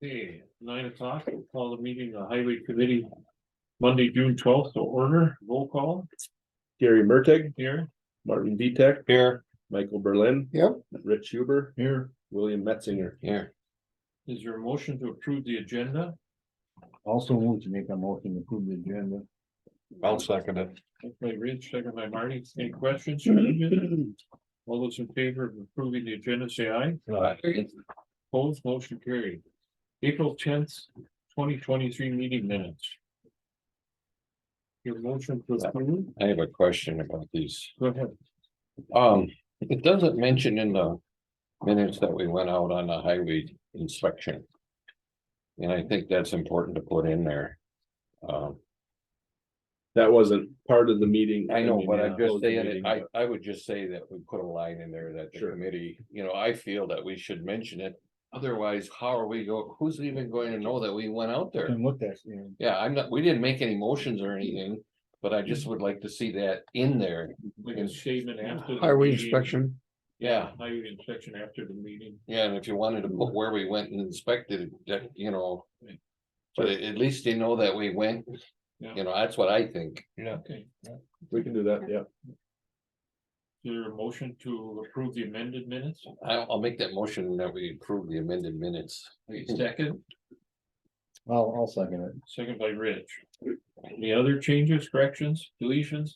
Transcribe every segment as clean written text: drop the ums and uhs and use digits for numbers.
Okay, 9 o'clock, we'll call the meeting, the Highway Committee, Monday, June 12th, to order, roll call Gary Mertig, here. Martin Vitek, Here. Michael Berlin. Yep. Rich Huber, Here. William Metzinger. Here. Is there a motion to approve the agenda? Also want to make a motion to approve the agenda. I'll second it. Moved by Rich, second by Marty, any questions? changes? All those in favor of approving the agenda, say aye. Opposed, motion carried. April 10th, 2023 meeting minutes. Your motion to approve, I have a question about these. go ahead. It doesn't mention in the minutes that we went out on a highway inspection. And I think that's important to put in there. That wasn't part of the meeting. I know, mean, but yeah, I'm close just the saying, meeting, I would just say that we put a line in there that the Sure. committee, I feel that we should mention it. Otherwise, how are we who's even going to know that we went out there? And look at, you Yeah, we didn't make any motions or anything, but I just would like to see that in there. Like a statement after. the highway meeting. inspection. Yeah, Highway inspection after the meeting. yeah, and if you wanted to put where we went and inspected, that, but at least they know that we went, Yeah. that's what I think. Okay, We can do that, yeah. is there a motion to approve the amended minutes? I'll make that motion that we approve the amended minutes. Second, I'll second it. second by Rich. Any other changes, corrections, deletions?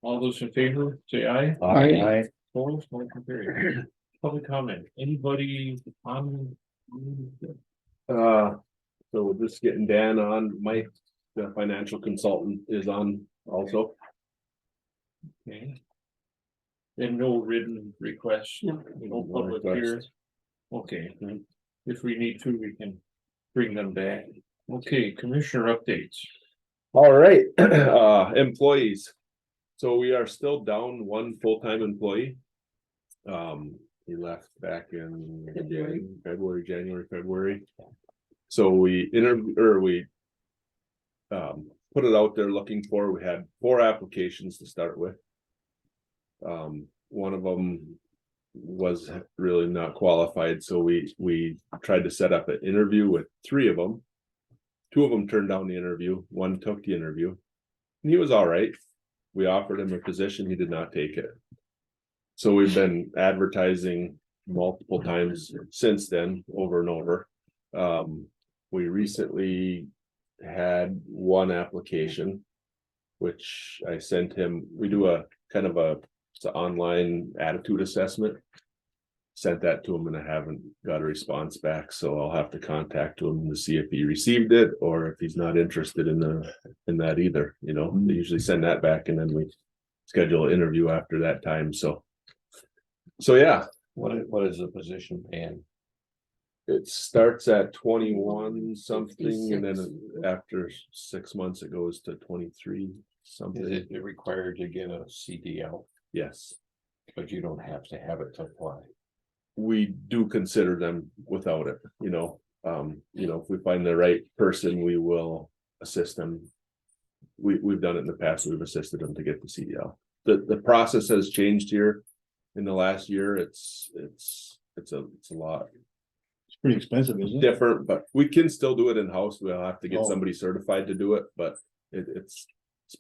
All those in favor, say aye. Aye. Opposed, motion carried. Public comment, anybody on? So we're just getting Dan on, Mike, the financial consultant is on also. Okay. And no written requests, no public here. Okay, if we need to, we can bring them back. Okay, commissioner updates. All right, employees. So we are still down one full-time employee. He left back in February. So we put it out there looking for, we had 4 applications to start with. One of them was really not qualified, so we tried to set up an interview with 3 of them. 2 of them turned down the interview, 1 took the interview, and he was all right. We offered him a position, he did not take it. So we've been advertising multiple times since then, over and over. We recently had 1 application, which I sent him. We do a kind of it's an online attitude assessment. Sent that to him and I haven't got a response back, so I'll have to contact him to see if he received it or if he's not interested in that either. They usually send that back and then we schedule an interview after that time. So yeah, What is the position paying? it starts at 21 something and then after 6 months it goes to 23 Is something. it required to get a CDL, Yes, but you don't have to have it to apply? we do consider them without it, if we find the right person, we will assist them. We've done it in the past, we've assisted them to get the CDL. The process has changed here in the last year. It's a lot It's pretty expensive, isn't it? different, but we can still do it in-house. We'll have to get Oh. somebody certified to do it, but it's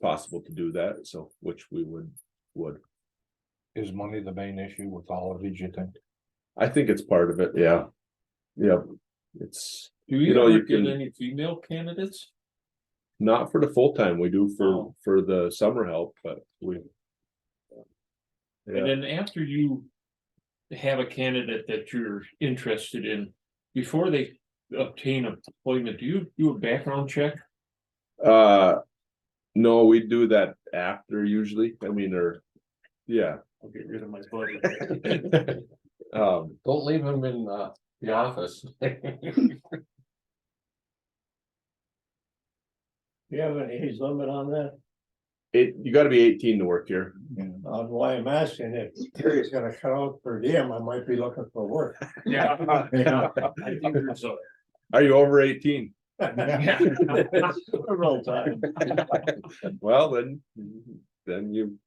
possible to do that, so which we would. Is money the main issue with all of these, you think? I think it's part of it, yeah. Yep, it's Do You you know, ever you get can- any female candidates? not for the full-time, we do Oh. for the summer help, but we. And Yeah, then after you have a candidate that you're interested in, before they obtain employment, do you do a background check? no, we do that after usually, yeah. I'll get rid of my buddy. Don't leave them in the office. You have an age limit on that? You gotta be 18 to work here. Why I'm asking, if Terry's gonna cut out per diem, I might be looking for work. Yeah. Yeah. I think there's a. Are you over 18? Several times. Well, then you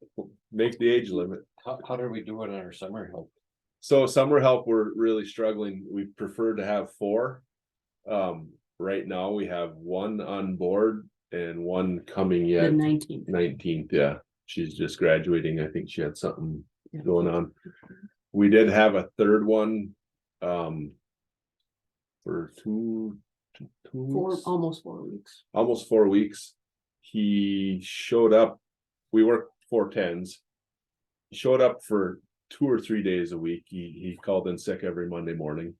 make the age limit. How do we do it in our summer help? So summer help, we're really struggling. We prefer to have 4. Right now we have one on board and one coming The yet, 19th. 19th, yeah. She's just graduating. I think she had something Yeah. going on. We did have a third one, for two weeks, Almost 4 weeks. almost 4 weeks. He showed up, we worked 4 10s. He showed up for 2 or 3 days a week. He called in sick every Monday morning.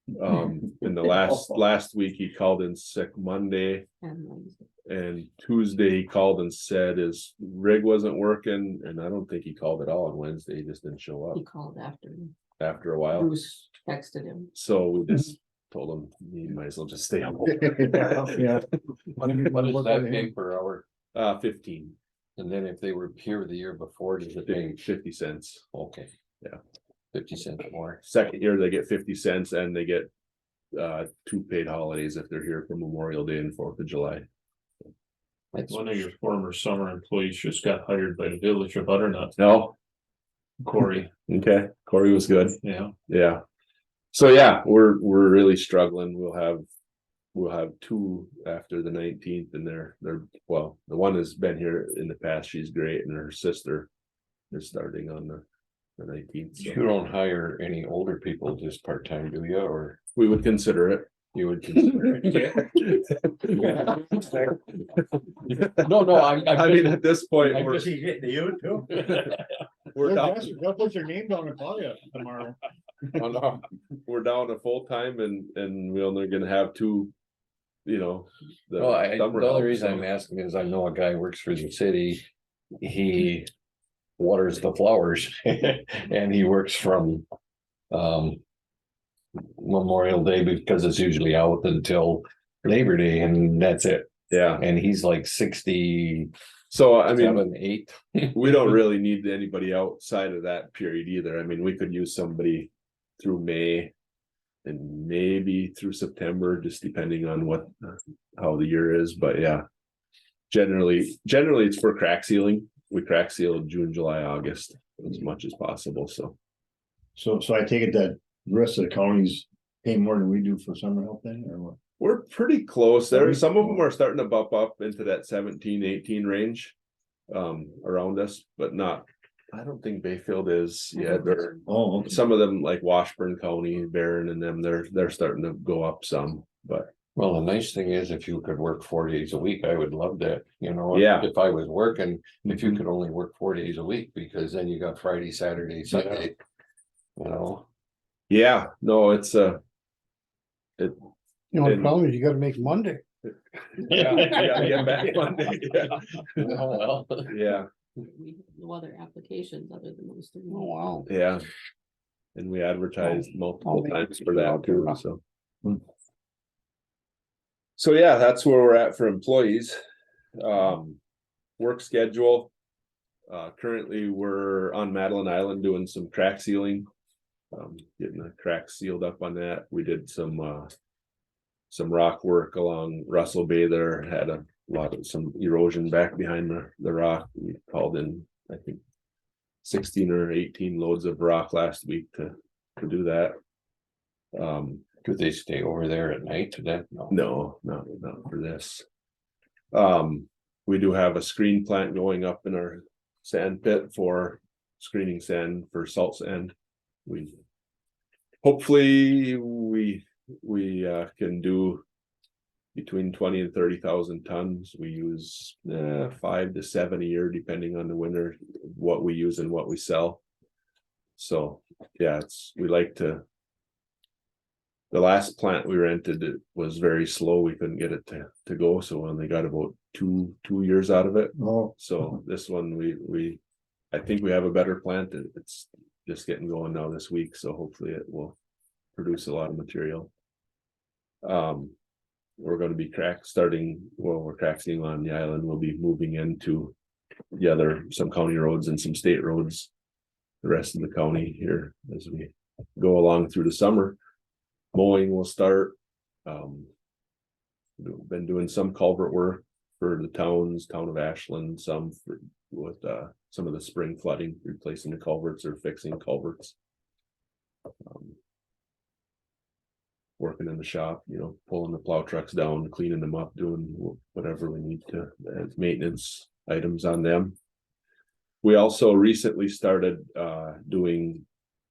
In the last week, he called in sick Monday, And Wednesday. and Tuesday he called and said his rig wasn't working, and I don't think he called at all on Wednesday. He just didn't show He up called after a while. Bruce texted him. So we just told him he might as well just stay home. Yeah. What is that pay per hour? 15, And then if they were here the year before, does it pay? 50 cents. Okay. Yeah. 50 cents more. Second year, they get 50 cents and they get 2 paid holidays if they're here for Memorial Day and 4th of July. That's One of your former summer employees just got hired by the village of Butternut, No, Corey, okay, Corey was good. yeah. Yeah. So yeah, we're really struggling. We'll have 2 after the 19th, and they're well, the one has been here in the past. She's great, and her sister is starting on the 19th. You So don't hire any older people just part-time, do you, or we would consider it. you would consider? No, I mean, at this point, I we're, just- She's getting to you too. we're down, They'll put your name down and call you tomorrow. Oh, no. we're down to full time, and we're only gonna have 2, you know. the No, the summer other help, reason so- I'm asking is I know a guy who works for the city. He waters the flowers and he works from Memorial Day because it's usually out until Labor Day and that's it. Yeah, And he's like 67, so I mean, 8. we don't really need anybody outside of that period either. I mean, we could use somebody through May. And maybe through September, just depending on how the year is, but yeah. Generally it's for crack sealing. We crack seal June, July, August as much as possible, so. So I take it that the rest of the counties pay more than we do for summer help then, or what? We're pretty close there. Some of them are starting to bump up into that 17, 18 range. Around us, but not, I don't think Bayfield is yet. They're, Oh, okay. some of them like Washburn County, Barron and them, they're starting to go up some, but. Well, the nice thing is if you could work 4 days a week, I would love that, you know. Yeah. If I was working, if you could only work 4 days a week, because then you got Friday, Saturday, Sunday. You know, Yeah, no, it's You know, the And- problem is you gotta make Monday. yeah, back Monday, yeah. oh, well. Yeah, We have no other applications other than those 3. Oh, wow. yeah. And we advertised multiple make times it for that out there, too, huh? so. So yeah, that's where we're at for employees. Work schedule. Currently, we're on Madeline Island doing some crack sealing. Getting the cracks sealed up on that. We did some rock work along Russell Bay there, had a lot of some erosion back behind the rock. We called in, I think, 16 or 18 loads of rock last week to do that. Could they stay over there at night to that? No. No, not for this. We do have a screen plant going up in our sand pit for screening sand for salt sand. Hopefully we can do between 20 and 30,000 tons. We use 5 to 7 a year, depending on the winter, what we use and what we sell. So yeah, we like to. The last plant we rented, it was very slow. We couldn't get it to go, so we only got about two years out of it. Oh, So this one, I think we have a better plant. It's just getting going now this week, so hopefully it will produce a lot of material. We're gonna be we're crack sealing on the island. We'll be moving into some county roads and some state roads. The rest of the county here as we go along through the summer. Mowing will start. Been doing some culvert work for the town of Ashland, with some of the spring flooding, replacing the culverts or fixing culverts. working in the shop, you know, pulling the plow trucks down, cleaning them up, doing whatever we need to, as maintenance items on them. We also recently started doing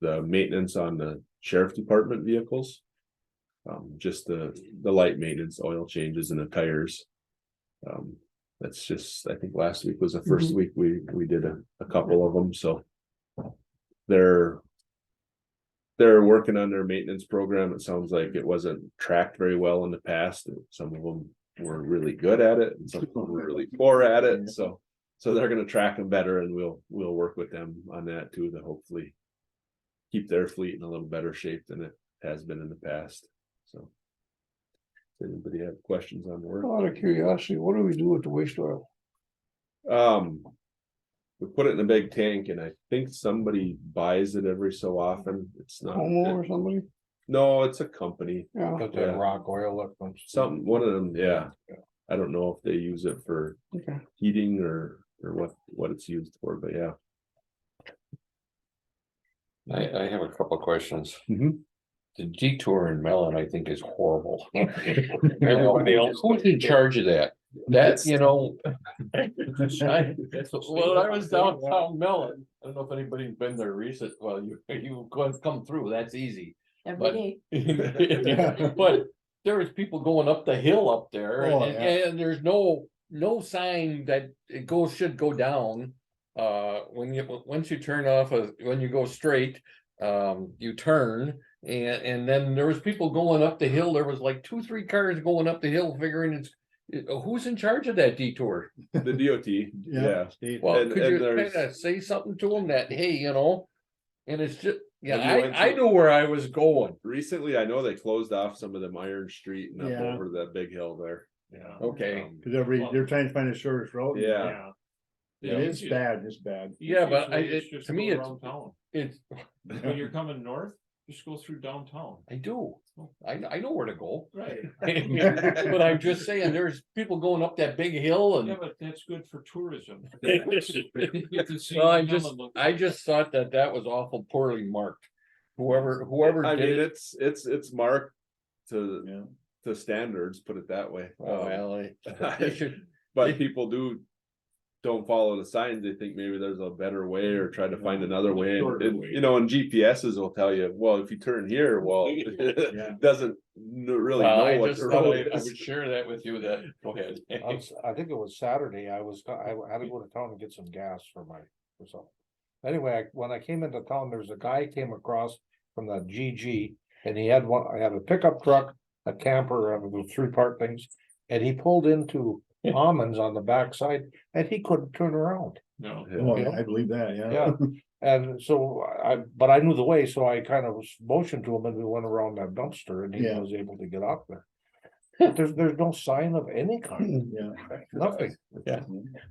the maintenance on the sheriff department vehicles. Just the light maintenance, oil changes and the tires. That's just, I think last week was the first week we did a couple of them, so. They're working on their maintenance program. It sounds like it wasn't tracked very well in the past. Some of them were really good at it and some of them were really poor at it, so. So they're gonna track them better and we'll work with them on that too, to hopefully. Keep their fleet in a little better shape than it has been in the past, so. Does anybody have questions on the work? Out of curiosity, what do we do with the waste oil? We put it in a big tank and I think somebody buys it every so often. It's not. Homo or somebody? No, it's a company, Yeah, Got Yeah. that rock oil that comes. something, one of them, yeah. I don't know if they use it for okay. heating or what it's used for, but yeah. I have a couple of questions. Mhm. The detour in Mellon, I think is horrible. Everybody else, who's in charge of that? That's, you know. Well, I was downtown Mellon, I don't know if anybody's been there recent, well, you come through, that's easy. Every day. But there was people going up the hill up there Oh, and there's no sign that it should go down. Once you turn off, when you go straight, you turn. And then there was people going up the hill. There was like 2-3 cars going up the hill figuring who's in charge of that detour? The DOT, yeah. State. Well, And- could and you there's- kind of say something to them that, hey, you know, and it's just, yeah, Have you went I to- knew where I was going. Recently, I know they closed off some of them Iron Street and up Yeah. over that big hill there. Yeah. Okay. Cause they're trying to find the shortest road. Yeah. It is bad, it's bad. Yeah, but Easiest way is just to me, go it's, around town. it's, When you're coming north, just go through downtown. I do, I know where to go. Right. But I'm just saying, there's people going up that big hill Yeah, and. but that's good for tourism. You can see Well, what Helen looks I like. just thought that was awful poorly marked. Whoever I did mean, it. it's marked to, Yeah. to standards, put it that way. Well, they should, But people don't follow the signs. They think maybe there's a better way or try to find another way. Shorter And, way. you know, and GPSs will tell you, well, if you turn here, well, Yeah. it doesn't really well, know I what just the thought road I is. would share that with you that, go ahead. I think it was Saturday, I had to go to town to get some gas for myself. Anyway, when I came into town, there's a guy came across from the GG. And I had a pickup truck, a camper, with 3-part things, and he pulled into almonds on the backside, and he couldn't turn around. No. Oh, Yeah. I believe that, yeah. Yeah. And so but I knew the way, so I kind of motioned to him and we went around that dumpster and he Yeah. was able to get up there. But there's no sign of any kind, Yeah. nothing.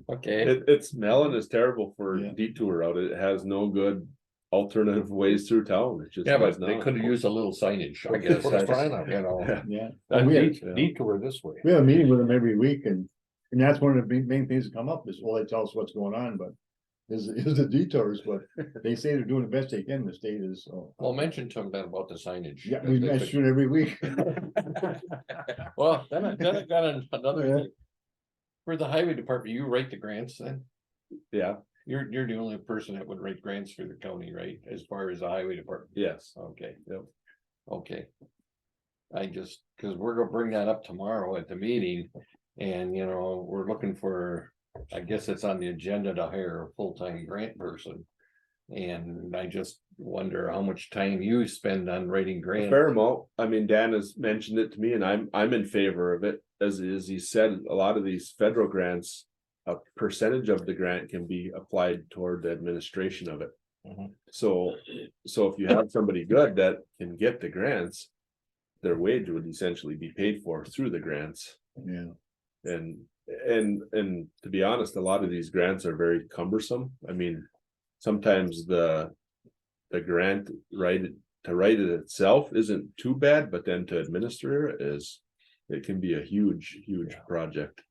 Okay, It's Mellon is terrible for Yeah. detour route. It has no good alternative ways through town. It just yeah, does but they not. could have used a little signage, I guess, Put a sign up. you know. Yeah. Yeah. That We neat. have, Detour this way. we have a meeting with them every week and that's one of the big main things that come up is, well, they tell us what's going on, but. Is the detours, but they say they're doing the best they can, the state is, so. Well, mention to them that about the signage. Yeah, that we they could- mention it every week. Well, then I got another Yeah. thing. For the highway department, you write the grants then? Yeah, You're the only person that would write grants for the county, right, as far as the highway department? yes. Okay. Yep. Okay. Cause we're gonna bring that up tomorrow at the meeting, and you know, we're looking for, I guess it's on the agenda to hire a full-time grant person. And I just wonder how much time you spend on writing A grants. fair amount. I mean, Dan has mentioned it to me and I'm in favor of it. As he said, a lot of these federal grants, a percentage of the grant can be applied toward the administration of it. Mhm. So if you have somebody good that can get the grants, their wage would essentially be paid for through the grants. Yeah. And to be honest, a lot of these grants are very cumbersome. I mean, sometimes the grant to write it itself isn't too bad, but then to administer it can be a huge project.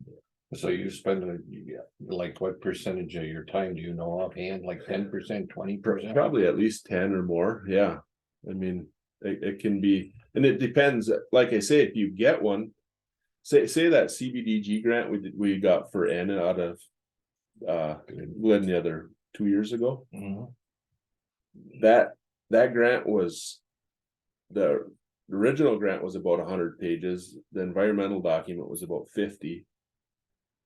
So you spend like what percentage of your time do you know offhand, like 10%, 20%? Probably at least 10 or more, yeah. I mean, it can be, And it depends, like I say, if you get one. Say that CBDG grant we got for Anna out of Glen the other 2 years ago. That grant was, the original grant was about 100 pages, the environmental document was about 50.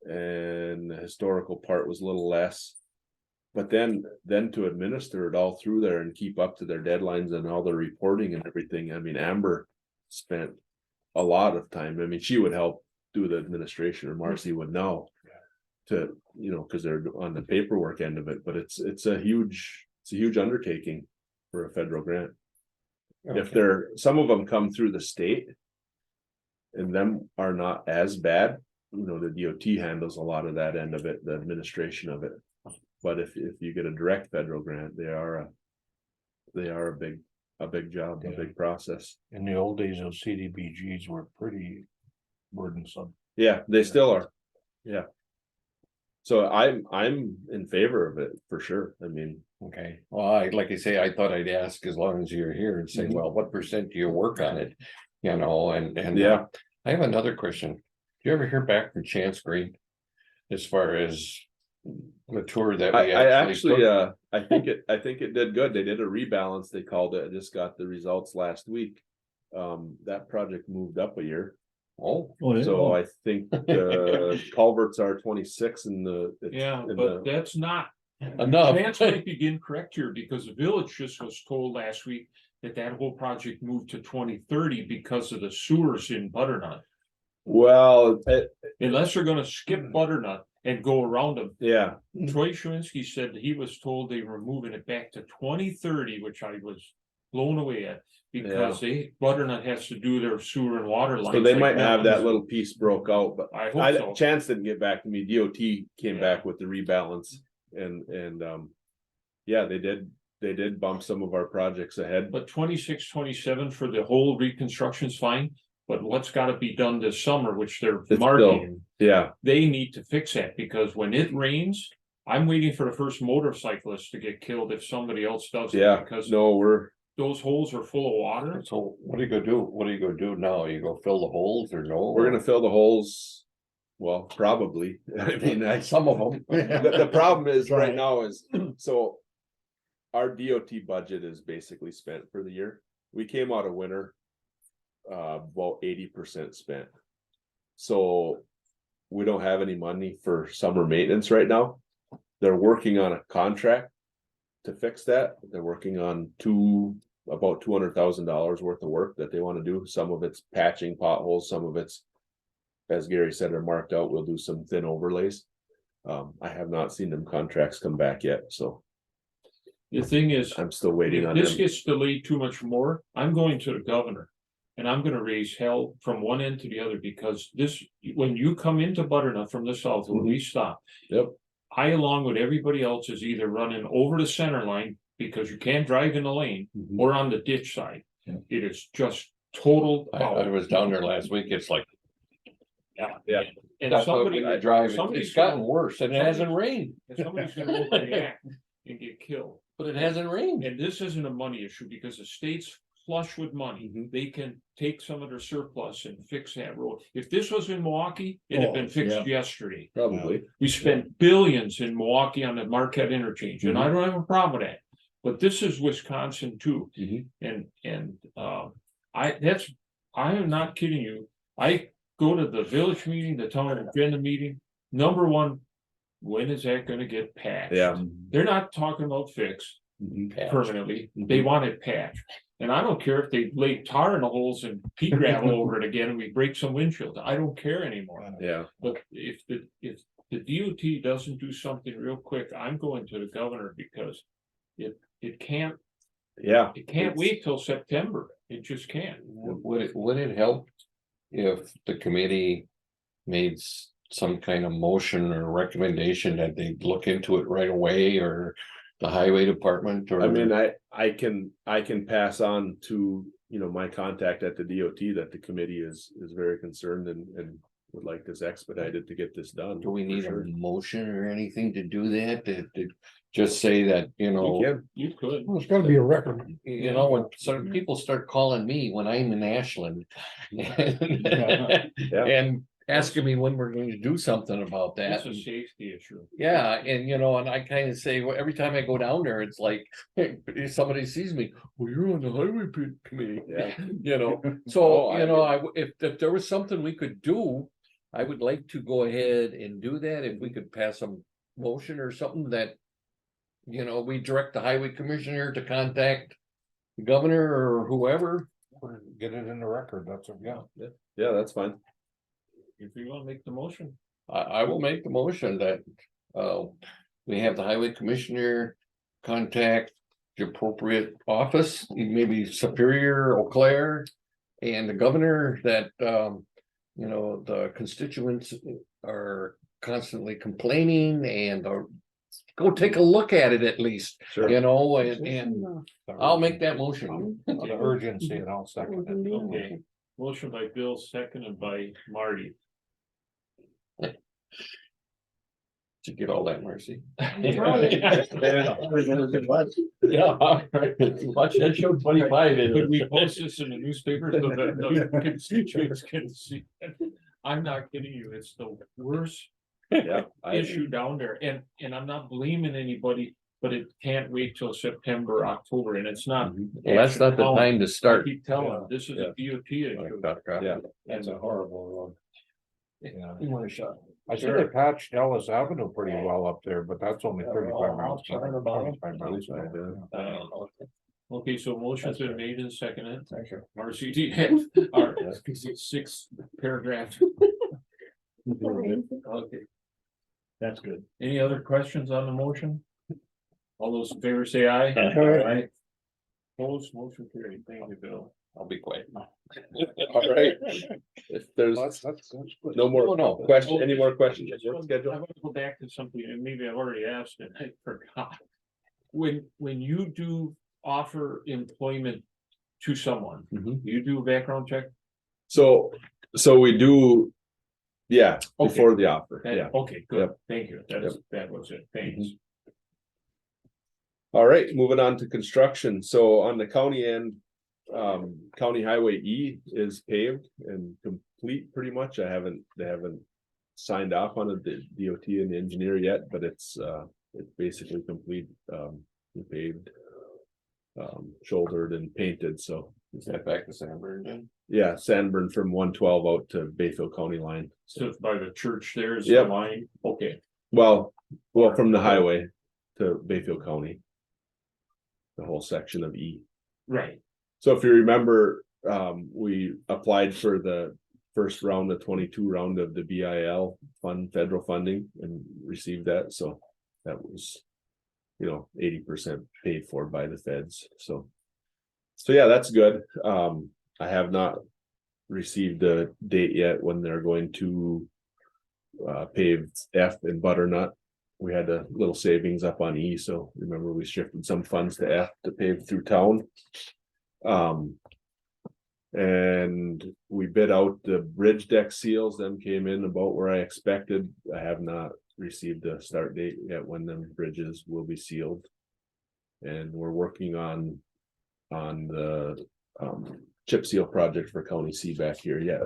And the historical part was a little less. But then to administer it all through there and keep up to their deadlines and all the reporting and everything, I mean, Amber spent a lot of time. I mean, she would help do the administration, or Marcy would know. To, because they're on the paperwork end of it, but it's a huge undertaking for a federal grant. If some of them come through the state. And them are not as bad, the DOT handles a lot of that end of it, the administration of it. But if you get a direct federal grant, they are a big job, a big process. In the old days, those CDBGs were pretty burdensome. Yeah, they still are. Yeah. So I'm in favor of it for sure. I mean, Okay, well, like I say, I thought I'd ask as long as you're here and say, well, what percent do you work on it? And Yeah. I have another question. Do you ever hear back from Chance Green? As far as the tour that we I actually actually, took? I think it did good. They did a rebalance, they called it. I just got the results last week. That project moved up a year. Oh, So I think culverts are 26 in the. Yeah, in but the- that's not. enough. Chance might be incorrect here, because the village just was told last week that whole project moved to 2030 because of the sewers in Butternut. Well, Unless they're gonna skip Butternut and go around them. yeah, Troy Schwinsky said that he was told they were moving it back to 2030, which I was blown away at. Because Butternut has to do their sewer and water lines. so they like might have that Milton's. little piece broke out, but I hope so. Chance didn't get back to me. DOT came Yeah. back with the rebalance and yeah, they did bump some of our projects ahead. But 26, 27 for the whole reconstruction's fine, but what's gotta be done this summer, which they're It's marking, Yeah, they need to fix that, because when it rains. I'm waiting for the first motorcyclist to get killed if somebody else does it, yeah, because no, those holes are full of water. So what are you gonna do? What are you gonna do now? You go fill the holes or no? we're gonna fill the holes. Well, probably. I mean, Some of them. the problem is right Right. now is, so. Our DOT budget is basically spent for the year. We came out of winter. About 80% spent. So. We don't have any money for summer maintenance right now. They're working on a contract. To fix that, they're working on about $200,000 worth of work that they want to do. Some of it's patching potholes, some of it's. As Gary said, are marked out. We'll do some thin overlays. I have not seen them contracts come back yet, so The thing is, I'm still waiting if on this them. gets delayed too much more, I'm going to the governor. And I'm gonna raise hell from one end to the other, because when you come into Butternut from the south, where we stop. Yep. I, along with everybody else, is either running over the center line, because you can't drive in the lane, Mhm. or on the ditch side. Yeah. It is just total. I was down there last week. It's like. Yeah. And That's what somebody, when you drive, somebody's it's gotten gonna- worse and it hasn't rained, and somebody's gonna overreact and get killed. but it hasn't rained. And this isn't a money issue, because the state's flush with money. Mhm. They can take some of their surplus and fix that road. If this was in Milwaukee, it'd have been Oh, fixed yeah. yesterday. Probably. We spent billions in Milwaukee on the Marquette interchange, and Mm-hmm. I don't have a problem with that. But this is Wisconsin too. Mhm. And I am not kidding you. I go to the village meeting, the town agenda meeting. Number one, when is that gonna get patched? Yeah. They're not talking about fix Mhm. permanently, they want it patched. And I don't care if they lay tar in the holes and pea gravel over it again, and we break some windshield, I don't care anymore. Yeah, But if the DOT doesn't do something real quick, I'm going to the governor, because it can't yeah. It wait till September, it just can't. Would it help if the committee made some kind of motion or recommendation that they look into it right away, or the highway department, or? I mean, I can pass on to, my contact at the DOT that the committee is very concerned and would like this expedited to get this done. Do we for need a sure. motion or anything to do that? To just say that, you You know, can. You could. Well, it's gotta be a record. you know, when some people start calling me when I'm in Ashland. Yeah. And asking me when we're going to do something about that. It's a safety issue. Yeah, and you know, and I kind of say, well, every time I go down there, it's like, if somebody sees me, well, you're on the highway committee. Yeah. You know, Oh, so, I you know, if there was something we could do, I would like to go ahead and do that, if we could pass some motion or something that. You know, we direct the highway commissioner to contact the governor or whoever. Get it in the record, that's, yeah. Yeah, that's fine. If you wanna make the motion. I will make the motion that, we have the highway commissioner contact the appropriate office, maybe Superior, Eau Claire, and the governor that, you know, the constituents are constantly complaining and go take a look at it at least, Sure. you know, and I'll make that motion. The urgency and I'll second it. Okay, motion by Bill, seconded by Marty. To get all that, Marcy. Yeah. Watch that show 25. Could we post this in the newspaper so that the constituents can see? I'm not kidding you, it's the worst Yeah. issue down there, and I'm not blaming anybody, but it can't wait till September, October, and it's not. Well, that's not the time to I start. keep telling them, this is a DOT issue. Yeah. That's a horrible road. Yeah. You wanna shut? I see they patched Ellis Avenue pretty well up there, but that's only 35 miles. Okay, so motion's been made and seconded. Thank you. Marcy, our, it's 6 paragraphs. Okay, That's good. any other questions on the motion? All those in favor say aye. Aye. Opposed, motion carried, thank you, Bill. I'll be quiet now. All right. If there's That's good. no more No. question, any more questions? I Work want schedule? to go back to something, and maybe I've already asked it, I forgot. When you do offer employment to someone, Mhm. you do a background check? So we do. Yeah, Okay. before the offer, That- yeah. Okay, good, Yep. thank you, that was it, thanks. All right, moving on to construction. So on the county end. County Highway E is paved and complete pretty much. They haven't signed off on it, the DOT and the engineer yet, but it's basically complete, paved. Shouldered and painted, so. Is that back to Sanborn then? Yeah, Sanborn from 112 out to Bayfield County line. So by the church there's the Yep. line, okay, Well, from the highway to Bayfield County. The whole section of E. right, So if you remember, we applied for the first round of 22 round of the BIL federal funding and received that, so that was. 80% paid for by the feds, so. So yeah, that's good. I have not received a date yet when they're going to. Pave F and Butternut. We had a little savings up on E, so remember we shifted some funds to F to pave through town. And we bid out the bridge deck seals, them came in about where I expected. I have not received a start date yet when them bridges will be sealed. And we're working on the chip seal project for County C back here yet.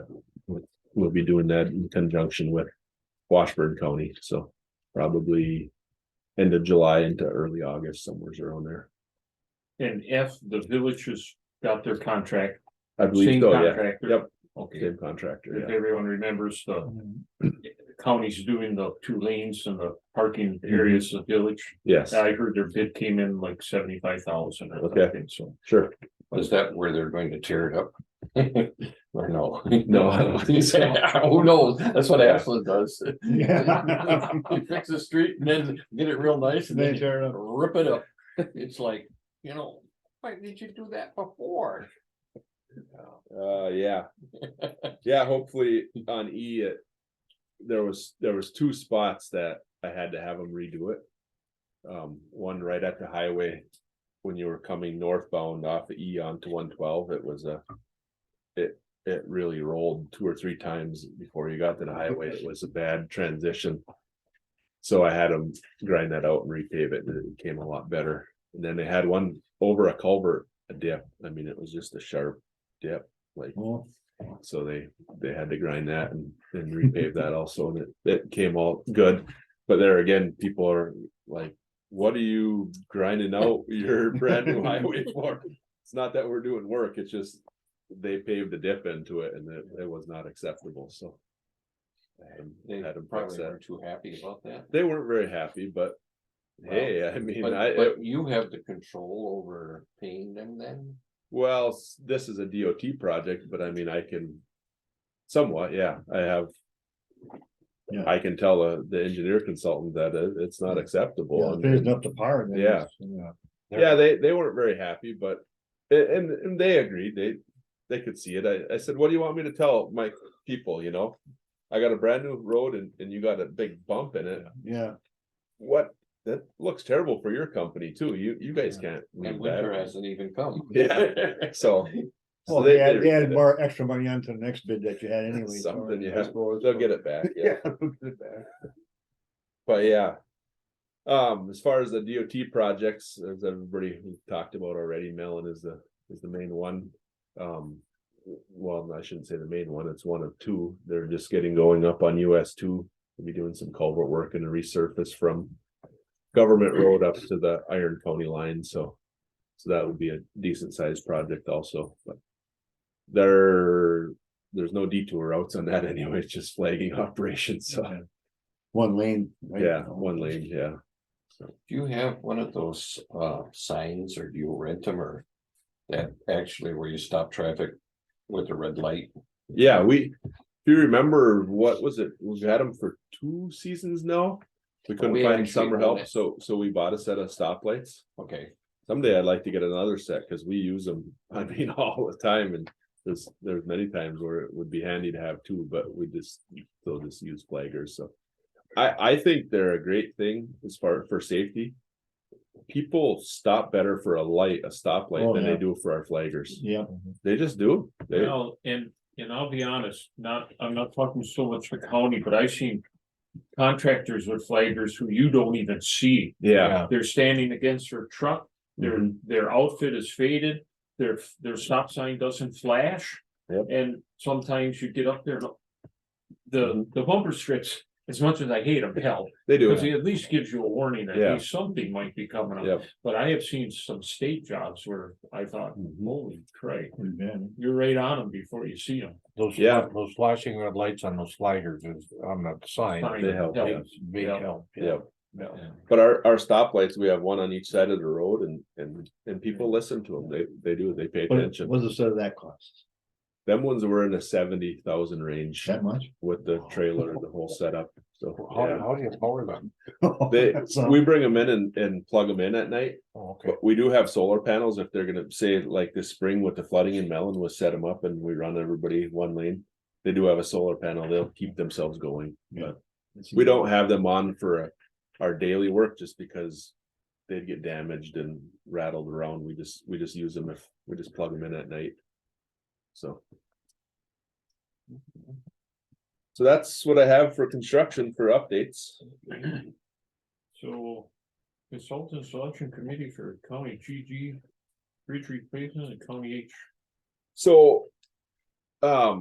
We'll be doing that in conjunction with Washburn County, so probably end of July into early August, somewhere around there. and F, the village has got their contract, I believe same so, yeah. contractor. Yep, Okay, same contractor, if yeah. everyone remembers the county's doing the 2 lanes and the parking Mm-hmm. areas of the village. Yes, I heard their bid came in like 75,000 or Okay. something, so. sure. Is that where they're going to tear it up? Or no? No. Who knows? That's what Ashland does. Yeah. You fix the street and then get it real nice and They then tear it up. rip it up. It's like, why did you do that before? Yeah. Yeah, hopefully on E, there was 2 spots that I had to have them redo it. One right at the highway, when you were coming northbound off of E onto 112, it really rolled 2 or 3 times before you got to the highway. It was a bad transition. So I had them grind that out and repave it, and it became a lot better. And then they had one over a culvert, a dip. I mean, it was just a sharp dip, like, Oh, so they had to grind that and repave that also, and it came all good. But there again, people are like, what are you grinding out your brand new highway for? It's not that we're doing work, it's just they paved a dip into it and it was not acceptable, so. They Had them fix probably that. weren't too happy about that. They weren't very happy, but hey, I mean, But you have the control over paying them then? well, this is a DOT project, but I mean, I can. Somewhat, yeah, I have. Yeah. I can tell the engineer consultant that it's not acceptable. yeah, and if it's up to par. then Yeah. it's, yeah, they weren't very happy, but and they agreed. They could see it. I said, what do you want me to tell my people? You know, I got a brand new road and you got a big bump in it. Yeah, What? That looks terrible for your company too. You guys can't. And leave winter that. hasn't even come. Yeah, so. well, they added more extra money onto the next bid that you had anyway. so Something, I yeah, suppose, they'll but- get it back, yeah, Yeah, they'll get it back. but yeah. As far as the DOT projects, as everybody who talked about already, Mellon is the main one. Well, I shouldn't say the main one, it's one of 2. They're just getting going up on US 2. We'll be doing some culvert work and a resurface from Government Road up to the Iron County line, so that would be a decent sized project also, but there's no detour routes on that anyway, it's just flagging operations, so. Okay. One lane. right? Yeah, one lane, yeah. Do you have one of those signs or do you rent them or that actually where you stop traffic with a red light? Yeah, if you remember, what was it? We've had them for 2 seasons now. We couldn't We find actually summer own help, it. so we bought a set of stoplights. Okay, Someday I'd like to get another set because we use them, I mean, all the time, and there's many times where it would be handy to have 2, but we still just use flaggers, so. I think they're a great thing as far for safety. People stop better for a stoplight Oh, than yeah. they do for our flaggers. Yeah, They just do. They, Well, and I'll be honest, I'm not talking so much the county, but I've seen contractors with flaggers who you don't even see. yeah, They're standing against their truck, Mhm. their outfit is faded, their stop sign doesn't flash. Yep. And sometimes you get up there, and the bumper strips, as much as I hate them, help, they do. because it at least gives you a warning that Yeah. hey, something might be coming up. Yep. But I have seen some state jobs where I thought, Mhm. holy crap, pretty bad. you're right on them before you see them. Those, Yeah. those flashing red lights on those flaggers is on the sign. Sign They help, helps. Big Yeah. help. Yep. Yeah. But our stoplights, we have one on each side of the road and people listen to them. They do, they pay What attention. was the set of that cost? Them ones were in the 70,000 range That much? with the trailer, the whole setup. So, How, yeah. how do you power them? We bring them in and plug them in at night, Oh, okay. but we do have solar panels if they're gonna say like this spring with the flooding in Mellon, we'll set them up and we run everybody one lane. They do have a solar panel. They'll keep themselves going, but we don't have them on for our daily work just because they'd get damaged and rattled around. We just use them if we just plug them in at night. So. So that's what I have for construction for updates. So consultant selection committee for county GG, bridge replacement and county H. So. I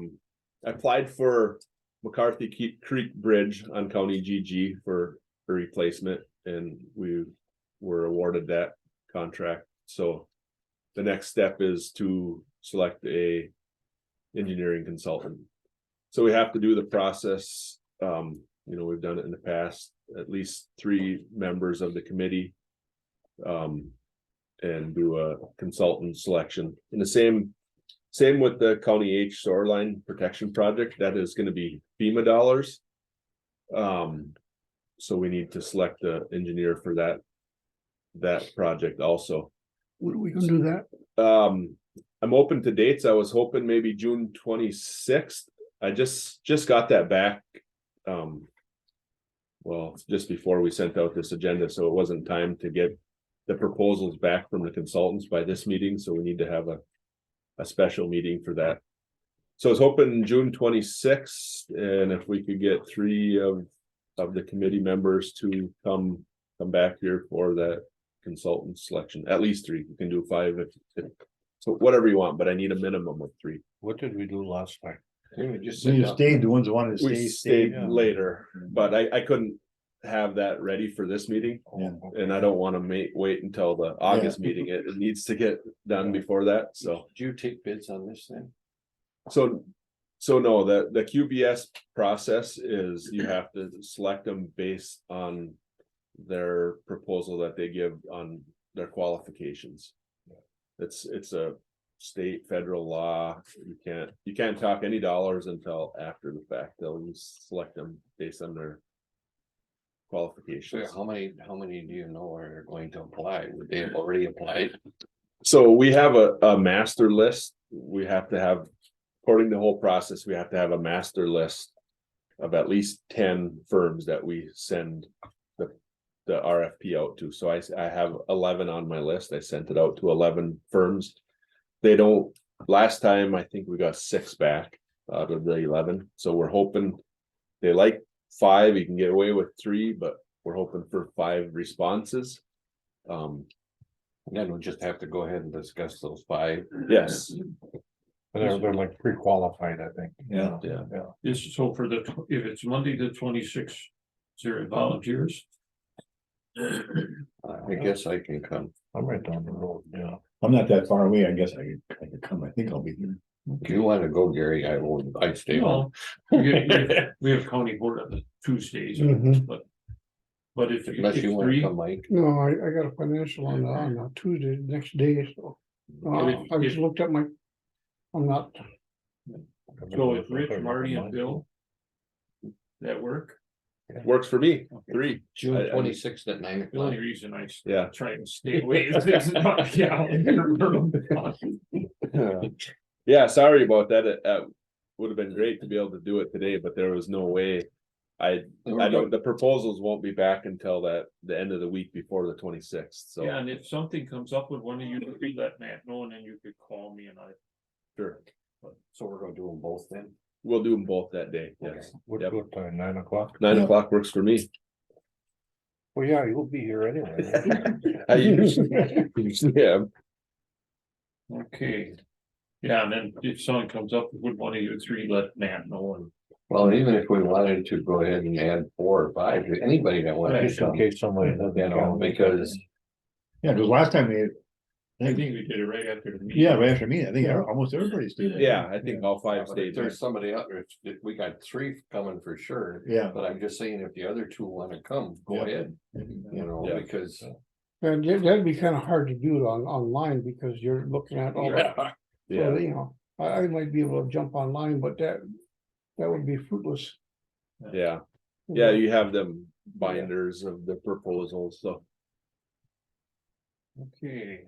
applied for McCarthy Creek Bridge on County GG for a replacement and we were awarded that contract. So the next step is to select a engineering consultant. So we have to do the process. We've done it in the past, at least 3 members of the committee. And do a consultant selection and the same with the County H shoreline protection project. That is going to be FEMA dollars. So we need to select the engineer for that project also. When are we gonna do that? I'm open to dates. I was hoping maybe June 26th. I just got that back. Well, just before we sent out this agenda, so it wasn't time to get the proposals back from the consultants by this meeting, so we need to have a special meeting for that. So I was hoping June 26th, and if we could get 3 of the committee members to come back here for that consultant selection, at least 3, we can do 5 if so whatever you want, but I need a minimum of 3. What did we do last time? Just So sit you down. stayed, the ones that wanted to We stay, stayed stayed. later, but I couldn't have that ready for this meeting. Yeah. And I don't want to wait until the August meeting. It needs to get done before that, so. Do you take bids on this then? So no, the QBS process is you have to select them based on their proposal that they give on their qualifications. It's a state, federal law. You can't talk any dollars until after the fact. They'll select them based on their So qualifications. how many do you know are going to apply? Would they have already applied? So we have a master list. We have to have, according to the whole process, we have to have a master list of at least 10 firms that we send the RFP out to. So I have 11 on my list. I sent it out to 11 firms. They don't, last time, I think we got 6 back out of the 11. So we're hoping they like 5, you can get away with 3, but we're hoping for 5 responses. And then we'll just have to go ahead and discuss those 5. Yes, They're like pre-qualified, I think. Yeah. yeah. This, so for if it's Monday the 26th, is there volunteers? I guess I can come. I'm right down the road, yeah. I'm not that far away, I guess I could come, I think I'll be here. If you want to go, Gary, I'd stay home. No, we have county board on the Tuesdays, Mhm. but if Unless you want to 3, come, Mike. No, I got a financial on a Tuesday, next day, so. I just looked at my, I'm not, so if Rich, Marty and Bill. That work? Works for me. 3. June I- 26th at 9 The o'clock. only reason I Yeah. try and stay away is it's not, yeah. Yeah, sorry about that. It would have been great to be able to do it today, but there was no way. I don't, the proposals won't be back until the end of the week before the 26th, so. Yeah, and if something comes up with one of you, let Matt know, and then you could call me and Sure, So we're gonna do them both then? we'll do them both that day, yes. What, Yep. what time, 9 o'clock? 9 Yeah. o'clock works for me. Well, yeah, you'll be here anyway. I usually am. Okay. Yeah, and then if someone comes up with one of you 3, let Matt know, and Well, even if we wanted to go ahead and add 4 or 5, anybody that wanted to Just in come, case somebody doesn't. you know, because Yeah, because last time I think we did it right after the meeting. yeah, right after me, I think almost everybody stayed. Yeah, I think all 5 if stayed. there's somebody out there, we got 3 coming for sure. Yeah. But I'm just saying, if the other 2 want to come, go Yeah. ahead, you know, Yeah. because. and that'd be kind of hard to do it online because you're looking at all that. So, Yeah, you know, I might be able to jump online, but that would be fruitless. yeah, yeah, you have them binders of the proposals, so. Okay.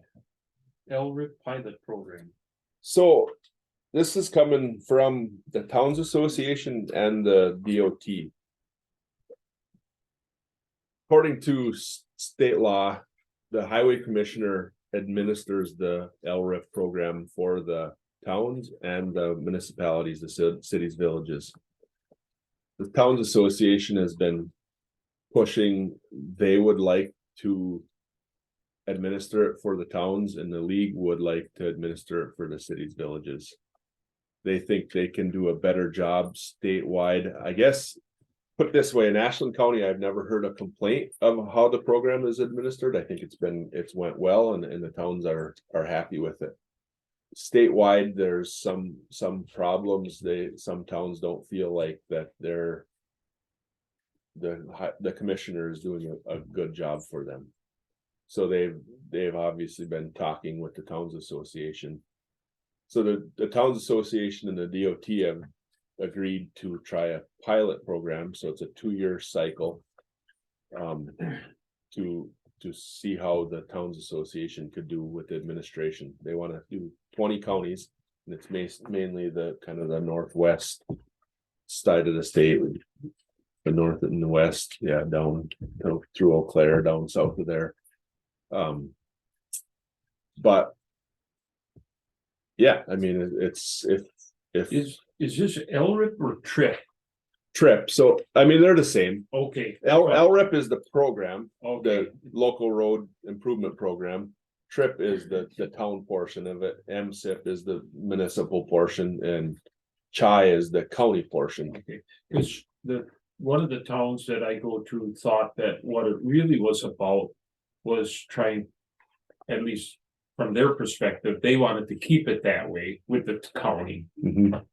LRIP pilot program. So this is coming from the Towns Association and the DOT. According to state law, the highway commissioner administers the LRIP program for the towns and the municipalities, the cities, villages. The Towns Association has been pushing, they would like to administer it for the towns, and the league would like to administer it for the cities, villages. They think they can do a better job statewide. I guess, put it this way, in Ashland County, I've never heard a complaint of how the program is administered. I think it's went well, and the towns are happy with it. Statewide, there's some problems. Some towns don't feel like that the commissioner is doing a good job for them. So they've obviously been talking with the Towns Association. So the Towns Association and the DOT have agreed to try a pilot program, so it's a 2-year cycle. To see how the Towns Association could do with the administration. They want to do 20 counties, and it's mainly the kind of the northwest side of the state. The north and the west, yeah, down through Eau Claire, down south of there. But yeah, I mean, it's if Is this LRIP or TRIP? trip, so I mean, they're the same. Okay. LRIP is the program, Okay, the local road improvement program. TRIP is the town portion of it, MSIP is the municipal portion, and CHI is the county portion. because one of the towns that I go to thought that what it really was about was trying, at least from their perspective, they wanted to keep it that way with the county. Mhm.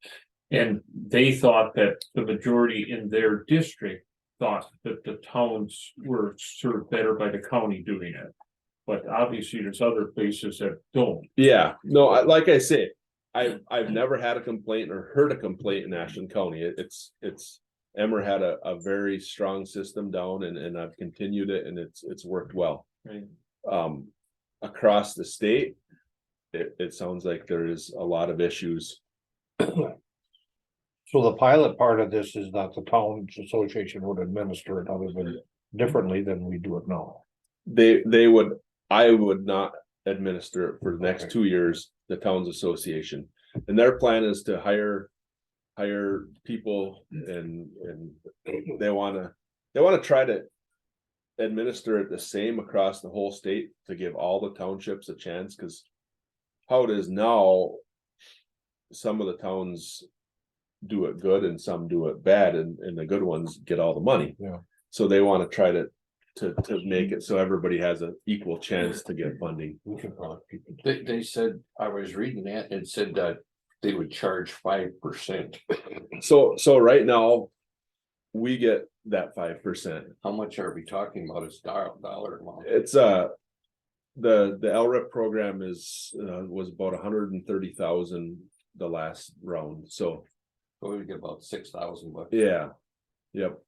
And they thought that the majority in their district thought that the towns were served better by the county doing it. But obviously, there's other places that don't. Yeah, no, like I say, I've never had a complaint or heard a complaint in Ashland County. It's Emmer had a very strong system down, and I've continued it, and it's worked well. Right. Across the state, it sounds like there is a lot of issues. So the pilot part of this is that the towns association would administer it other than differently than we do it now. I would not administer it for the next Okay. 2 years, the towns association. And their plan is to hire people, and they wanna try to administer it the same across the whole state to give all the townships a chance, cause how it is now, some of the towns do it good and some do it bad, and the good ones get all the money. Yeah. So they wanna try to make it so everybody has an equal chance to get funding. We can probably keep it. They said, I was reading that and said that they would charge 5%. So right now, we get that 5%. How much are we talking about? It's dollar amount. It's the LRIP program was about 130,000 the last round, so So we get about 6,000 bucks. yeah. Yep,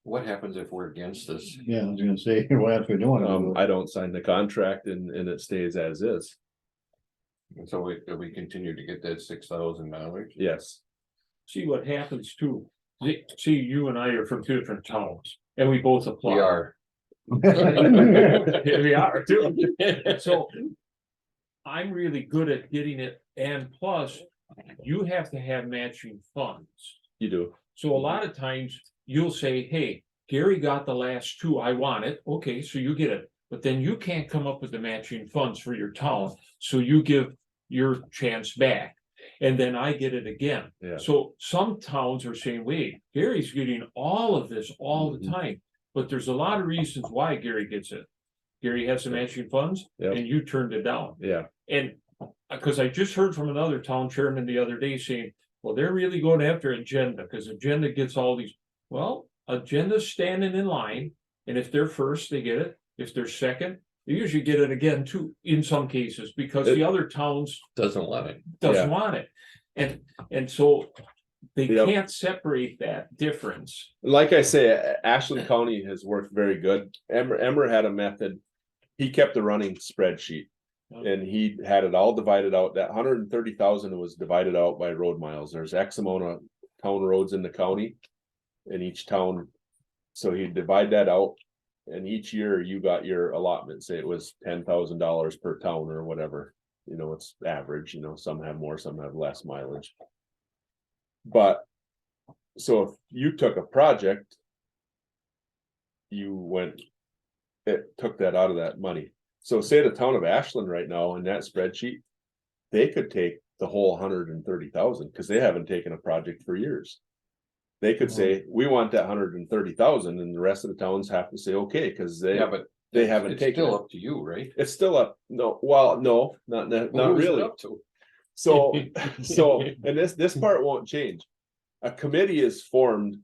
What happens if we're against this? Yeah, I was gonna say, what else we doing? I don't sign the contract and it stays as is, And so we continue to get that $6,000. yes. See what happens too. See, you and I are from two different towns and we both apply. We are. We are too. So I'm really good at getting it, and plus, you have to have matching funds. You do, So a lot of times you'll say, hey, Gary got the last two, I want it. Okay, so you get it. But then you can't come up with the matching funds for your town, so you give your chance back. And then I get it again. yeah, So some towns are saying, wait, Gary's getting all of this all the Mhm. time. But there's a lot of reasons why Gary gets it. Gary has some matching funds Yep. and you turned it down. yeah, And because I just heard from another town chairman the other day saying, well, they're really going after Agenda because Agenda gets all these. Well, Agenda's standing in line, and if they're first, they get it. If they're second, they usually get it again too, in some cases, because the other towns Doesn't want it. doesn't want it. And so they Yep. can't separate that difference. like I say, Ashland County has worked very good. Emmer had a method. He kept a running spreadsheet. And he had it all divided out. That 130,000 was divided out by road miles. There's X amount of town roads in the county. In each town. So he'd divide that out. And each year you got your allotment. Say it was $10,000 per town or whatever. You know, it's average, some have more, some have less mileage. But so if you took a project, it took that out of that money. So say the town of Ashland right now in that spreadsheet, they could take the whole 130,000 because they haven't taken a project for years. They could say, we want that 130,000, and the rest of the towns have to say, okay, because they haven't It's taken still it. up to you, right? It's still up. No, well, no, not Who's it really. up to? So, and this part won't change. A committee is formed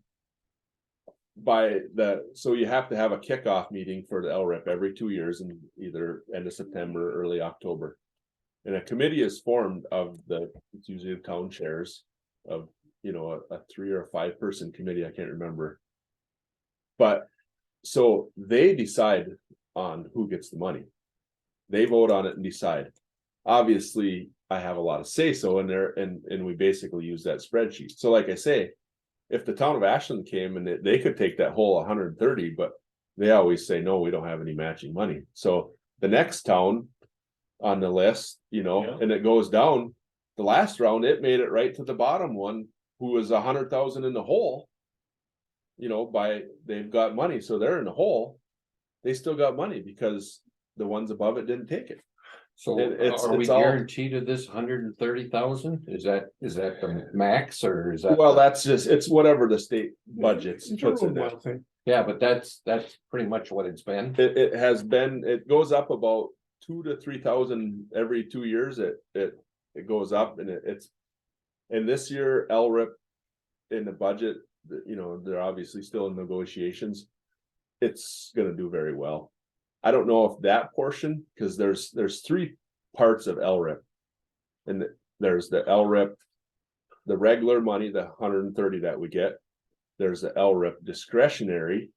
so you have to have a kickoff meeting for the LRIP every 2 years in either end of September, or early October. And a committee is formed of it's usually the town chairs of, a 3 or 5 person committee, I can't remember. But so they decide on who gets the money. They vote on it and decide. Obviously, I have a lot of say so in there, and we basically use that spreadsheet. So like I say, if the town of Ashland came and they could take that whole 130, but they always say, no, we don't have any matching money. So the next town on the list, Yeah. and it goes down, the last round, it made it right to the bottom one, who was 100,000 in the hole. You know, they've got money, so they're in the hole. They still got money because the ones above it didn't take it. So It's are we all- guaranteed of this 130,000? Is that the max or is that? Well, that's just, it's whatever the state budgets It's a puts in road there. mile thing. Yeah, but that's pretty much what it's been. It has been, it goes up about 2,000 to 3,000 every 2 years. It goes up and it's. And this year, LRIP in the budget, you know, they're obviously still in negotiations. It's gonna do very well. I don't know if that portion, because there's 3 parts of LRIP. And there's the LRIP, the regular money, the 130 that we get. There's the LRIP discretionary,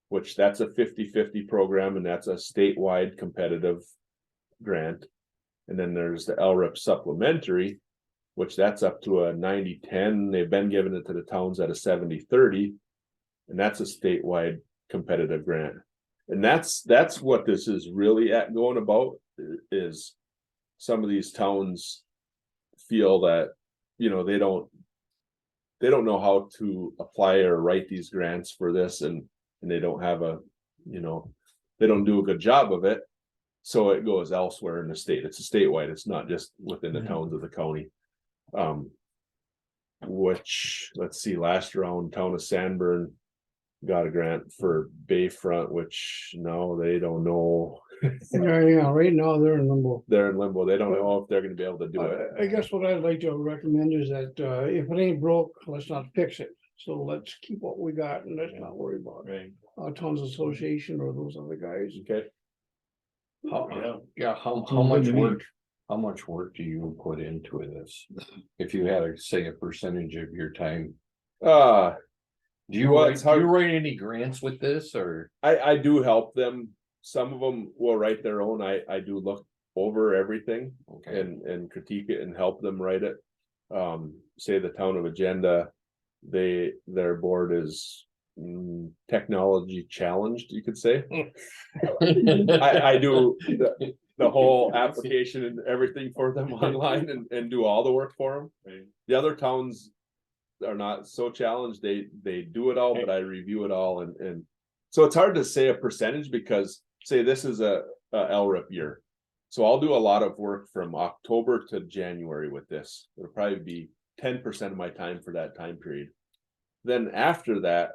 which that's a 50-50 program, and that's a statewide competitive grant. And then there's the LRIP supplementary, which that's up to a 90-10. They've been giving it to the towns at a 70-30. And that's a statewide competitive grant. And that's what this is really going about, is some of these towns feel that, you know, they don't know how to apply or write these grants for this, and they don't have they don't do a good job of it. So it goes elsewhere in the state. It's a statewide, it's not just within the towns of the county. Which, let's see, last round, town of Sanborn got a grant for Bayfront, which no, they don't know. Yeah, right now they're in limbo. They're in limbo. They don't know if they're gonna be able to do it. I guess what I'd like to recommend is that, if it ain't broke, let's not fix it. So let's keep what we got and let's not worry about it. Right. Towns Association or those other guys. Okay, How much work do you put into this? If you had to say a percentage of your time, do you Well, write, it's hard- do you write any grants with this or? I do help them. Some of them will write their own. I do look over everything Okay, and critique it and help them write it. Say the town of Agenda, their board is technology challenged, you could say. I do the whole application and everything for them online and do all the work for them. The other towns are not so challenged. They do it all, but I review it all and so it's hard to say a percentage because say this is a LRIP year. So I'll do a lot of work from October to January with this. It'll probably be 10% of my time for that time period. Then after that,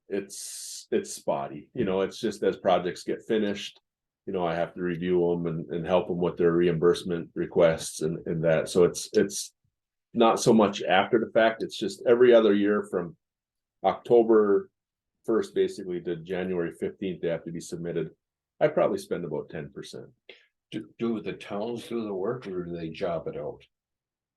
it's spotty, you know, it's just as projects get finished, you know, I have to review them and help them with their reimbursement requests and that. So it's not so much after the fact, it's just every other year from October 1st basically to January 15th, they have to be submitted. I probably spend about 10%. do the towns do the work or do they job it out?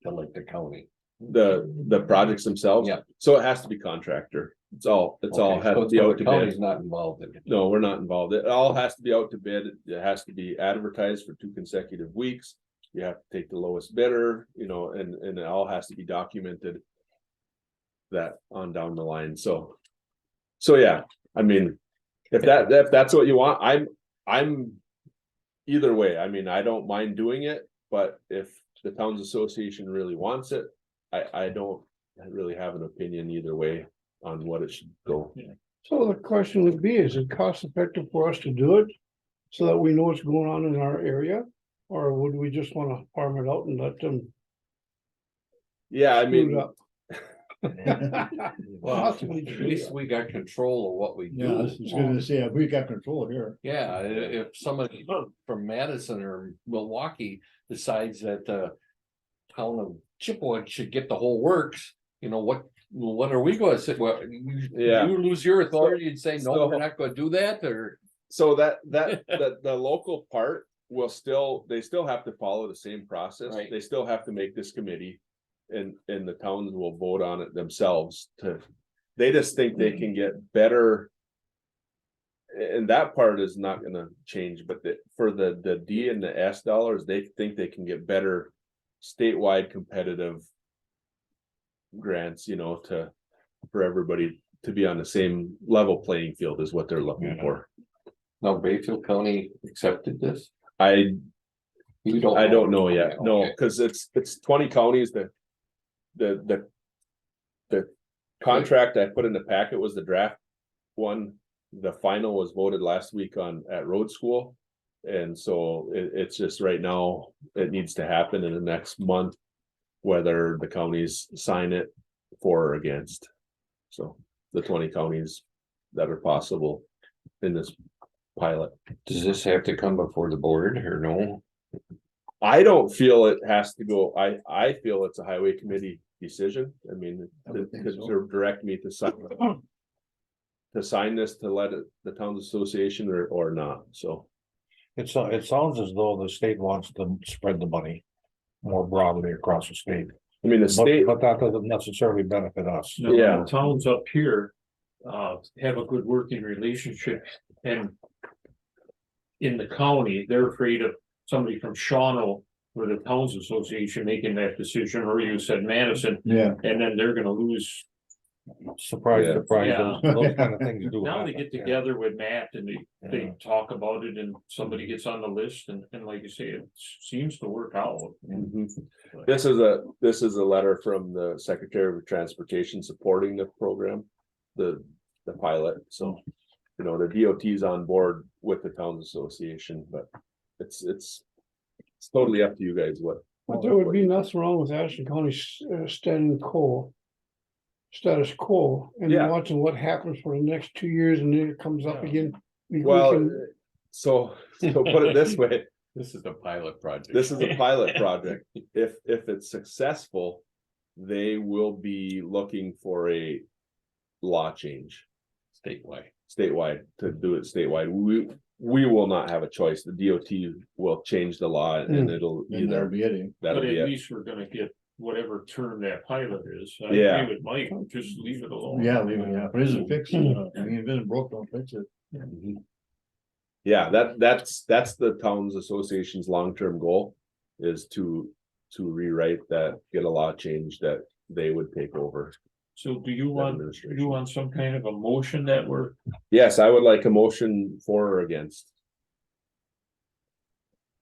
To like the county? The projects themselves. Yeah. So it has to be contractor. It's all Okay, has so to be out the to county's bid. not involved in it. No, we're not involved. It all has to be out to bid. It has to be advertised for 2 consecutive weeks. You have to take the lowest bidder, you know, and it all has to be documented. That on down the line. So yeah, I mean, if that's what you want, I'm either way. I mean, I don't mind doing it, but if the towns association really wants it, I don't really have an opinion either way on what it should go. So the question would be, is it cost effective for us to do it? So that we know what's going on in our area? Or would we just wanna farm it out and let them Yeah, I do it mean, up? Well, Possibly at true. least we got control of what we Yeah, I do. was gonna say, we got control here. Yeah, if somebody from Madison or Milwaukee decides that the town of Chippewa should get the whole works, you know, what are we gonna say? Well, Yeah. you lose your authority and say, no, So- we're not gonna do that, or? so the local part will they still have to follow the same process. Right. They still have to make this committee. And the towns will vote on it themselves they just think they can get better. And that part is not gonna change, but for the D and the S dollars, they think they can get better statewide competitive grants, you know, for everybody to be on the same level playing field is what they're looking for. No, Bayfield County accepted this? I You don't. I don't know yet, no, Okay. cause it's 20 counties that. The contract I put in the packet was the draft one. The final was voted last week at road school. And so it's just right now, it needs to happen in the next month. Whether the counties sign it for or against. So the 20 counties that are possible in this pilot. Does this have to come before the board or no? I don't feel it has to go, I feel it's a highway committee decision. I mean, I would think to so. direct me to sign. To sign this, to let it, the towns association or not, so. it sounds as though the state wants to spread the money more broadly across the state. I mean, the state, But that doesn't necessarily benefit us. Now, Yeah. the towns up here, have a good working relationship and. In the county, they're afraid of somebody from Shawano or the Towns Association making that decision, or you said Madison, Yeah. and then they're gonna lose. Surprise, Yeah. surprise, Yeah. those kind of things do. Now they happen, get yeah. together with Matt and they Yeah. talk about it and somebody gets on the list and like you say, it seems to work out. Mhm. This is a letter from the Secretary of Transportation supporting the program. The pilot, so. You know, the DOT's on board with the Towns Association, but it's totally up to you guys what. But there would be nothing wrong with Ashland County status quo, and Yeah. watching what happens for the next 2 years, and then it comes up Yeah. again. We Well, can- so put it this way, This is the pilot project. this is a pilot project. If it's successful, they will be looking for a law change Statewide. to do it statewide. We will not have a choice. The DOT will change the law and it'll And that'll either, be it. that'll But be at it. least we're gonna get whatever term that pilot is. I Yeah. agree with Mike, just leave it alone. Yeah, leave it, yeah, but it isn't fixed, I mean, if it isn't broke, don't fix it. Mhm. Yeah, that's the Towns Association's long-term goal is to rewrite that, get a law change that they would take over. So do you that want, administration. some kind of a motion that we're, Yes, I would like a motion for or against.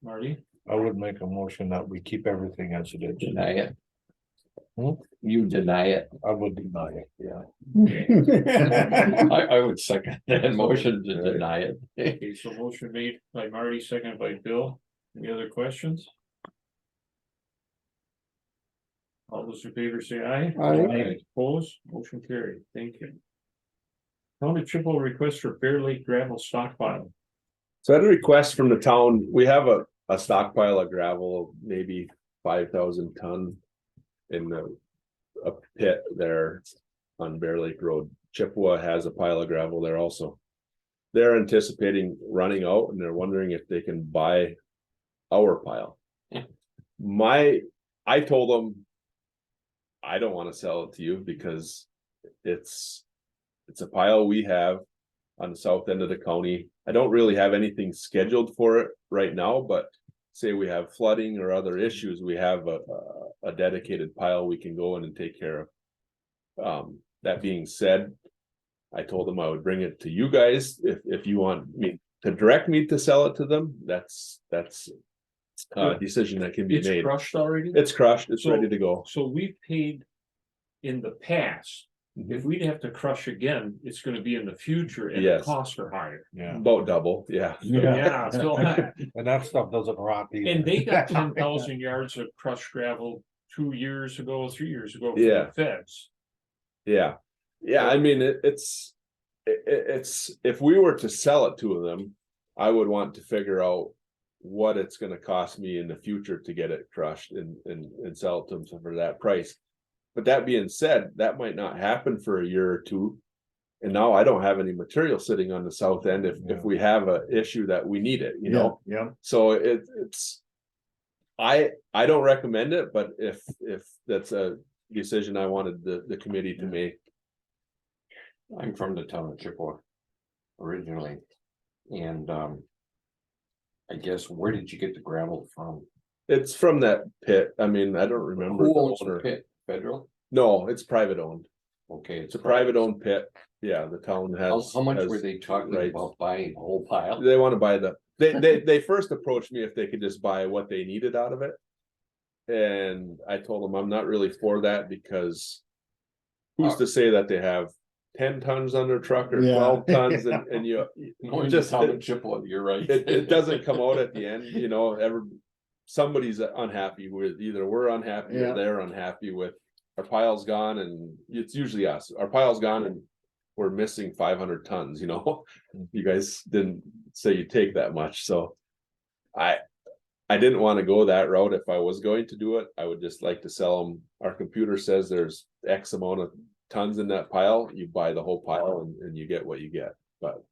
Marty? I would make a motion that we keep everything as it is. Deny it. Hmm? You deny it. I would deny it, yeah. I would second that motion to deny it. Okay, so motion made by Marty, seconded by Bill. Any other questions? All those in favor say aye. Aye. Opposed, motion carried, thank you. County Chippewa request for Bear Lake gravel stockpile. So I had a request from the town, we have a stockpile of gravel, maybe 5,000 ton. In a pit there on Bear Lake Road. Chippewa has a pile of gravel there also. They're anticipating running out and they're wondering if they can buy our pile. I told them. I don't want to sell it to you because it's a pile we have on the south end of the county. I don't really have anything scheduled for it right now, but say we have flooding or other issues, we have a dedicated pile we can go in and take care of. That being said, I told them I would bring it to you guys if you want me to direct me to sell it to them. That's a decision that can be It's made. crushed already? It's crushed, it's So- ready to go. So we paid in the past, Mhm. if we'd have to crush again, it's gonna be in the future and the Yes. costs are higher. Yeah, About double, yeah. Yeah, so, and that stuff doesn't rot either. and they got 10,000 yards of crushed gravel 3 years ago from Yeah. the feds. Yeah, I mean, it's if we were to sell it to them, I would want to figure out what it's gonna cost me in the future to get it crushed and sell it to them for that price. But that being said, that might not happen for a year or two. And now I don't have any material sitting on the south end Yeah. if we have a issue that we need it, you know? Yeah, So it's. I don't recommend it, but if that's a decision I wanted the committee to make. I'm from the town of Chippewa originally. And I guess where did you get the gravel from? It's from that pit. I mean, I don't remember. Who the owns the owner. pit? Federal? No, it's private owned. Okay. It's a private owned pit. Yeah, the town How has. much has were they talking rights. about buying a whole pile? They want to buy the They first approached me if they could just buy what they needed out of it. And I told them I'm not really for that because who's to say that they have 10 tons on their truck or Yeah. 12 tons and you Going just- to town and Chippewa, you're right. it doesn't come out at the end, you know, somebody's unhappy with, either we're unhappy Yeah. or they're unhappy with, our pile's gone and it's usually us, our pile's gone and we're missing 500 tons, you know, you guys didn't say you take that much, so I didn't want to go that route. If I was going to do it, I would just like to sell them. Our computer says there's X amount of tons in that pile, you buy the whole pile and you get what you get, but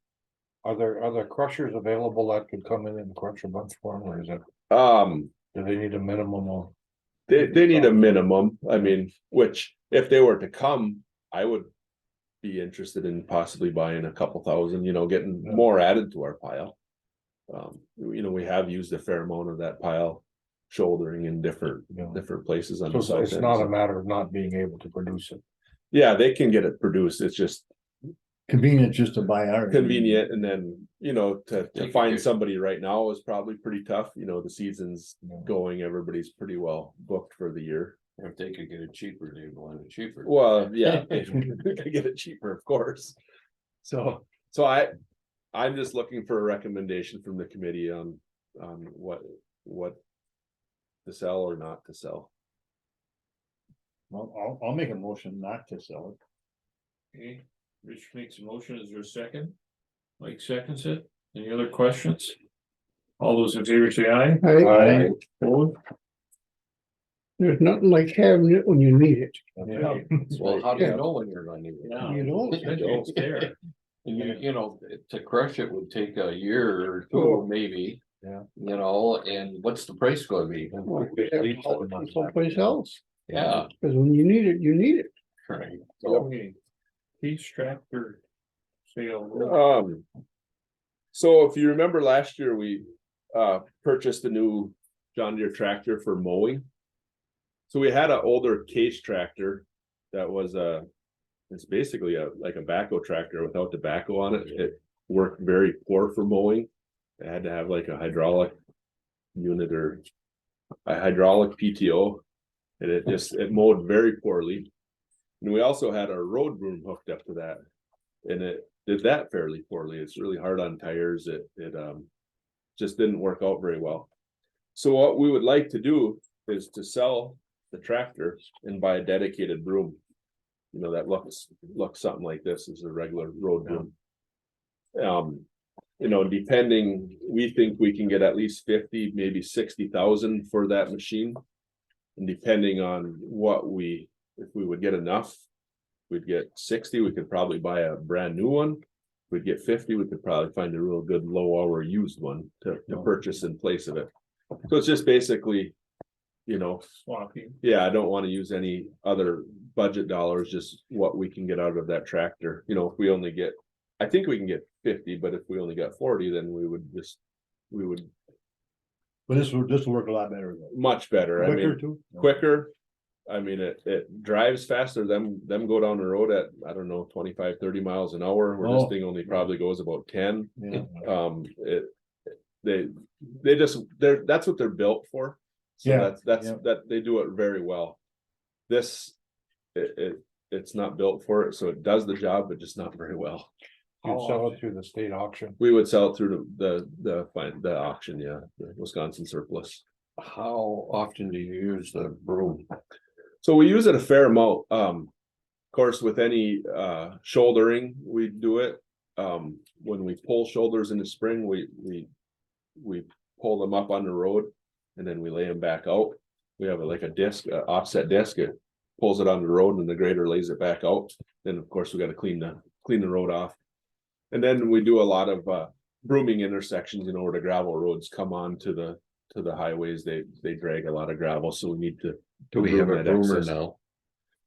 Are there crushers available that could come in and crush a bunch for them, or is it, do they need a minimum of? they need a minimum, I mean, which if they were to come, I would be interested in possibly buying a couple thousand, you know, getting more added to our pile. You know, we have used a fair amount of that pile shouldering in different places on So the south it's end. not a matter of not being able to produce it. Yeah, they can get it produced, it's just Convenient just to buy ours. convenient, and then, you know, to Take find it. somebody right now is probably pretty tough, you know, the season's Yeah. going, everybody's pretty well booked for the year. If they could get it cheaper, they'd want it cheaper. Well, yeah, they could get it cheaper, of course. So I'm just looking for a recommendation from the committee on what to sell or not to sell. Well, I'll make a motion not to sell it. Okay, Rich makes a motion, is there a second? Mike seconds it, any other questions? All those in favor say aye. I, Opposed? there's nothing like having it when you need it. Yeah. Well, how do you know when you're gonna need it? Yeah. You don't. It's there. And you know, to crush it would take a year or Oh. two, maybe. Yeah. You know, and what's the price gonna be? Well, we have to haul it from someplace else, Yeah, because when you need it, you need it. right. So, Okay. Peace tractor sale. So if you remember last year, we purchased a new John Deere tractor for mowing. So we had an older case tractor that was it's basically like a backhoe tractor without tobacco on it. It worked very poor for mowing. It had to have like a hydraulic unit or a hydraulic PTO. And it mowed very poorly. And we also had our road broom hooked up to that. And it did that fairly poorly. It's really hard on tires. It just didn't work out very well. So what we would like to do is to sell the tractor and buy a dedicated broom. You know, that looks something like this, is a regular road broom. You know, depending, we think we can get at least 50, maybe 60,000 for that machine. And depending on if we would get enough, we'd get 60, we could probably buy a brand new one. If we'd get 50, we could probably find a real good low hour used one to purchase in place of it. So it's just basically, you know, Swapping. yeah, I don't want to use any other budget dollars, just what we can get out of that tractor. You know, if we only get, I think we can get 50, but if we only got 40, then we would But this will work a lot better though. much better. I Quicker mean, too. quicker. I mean, it drives faster. Them go down the road at, I don't know, 25, 30 miles an hour, where this Oh. thing only probably goes about 10. Yeah. That's what they're built for. So Yeah, that's yeah. that they do it very well. It's not built for it, so it does the job, but just not very well. You'd sell it through the state auction. We would sell it through the auction, yeah, the Wisconsin surplus. how often do you use the broom? So we use it a fair amount. Of course, with any shouldering, we do it. When we pull shoulders in the spring, we pull them up on the road and then we lay them back out. We have like a disc, offset disc. It pulls it on the road and the grader lays it back out. Then of course we got to clean the road off. And then we do a lot of brooming intersections, you know, where the gravel roads come on to the highways. They drag a lot of gravel, so we need to. Do we have a broom that broomer excess. now?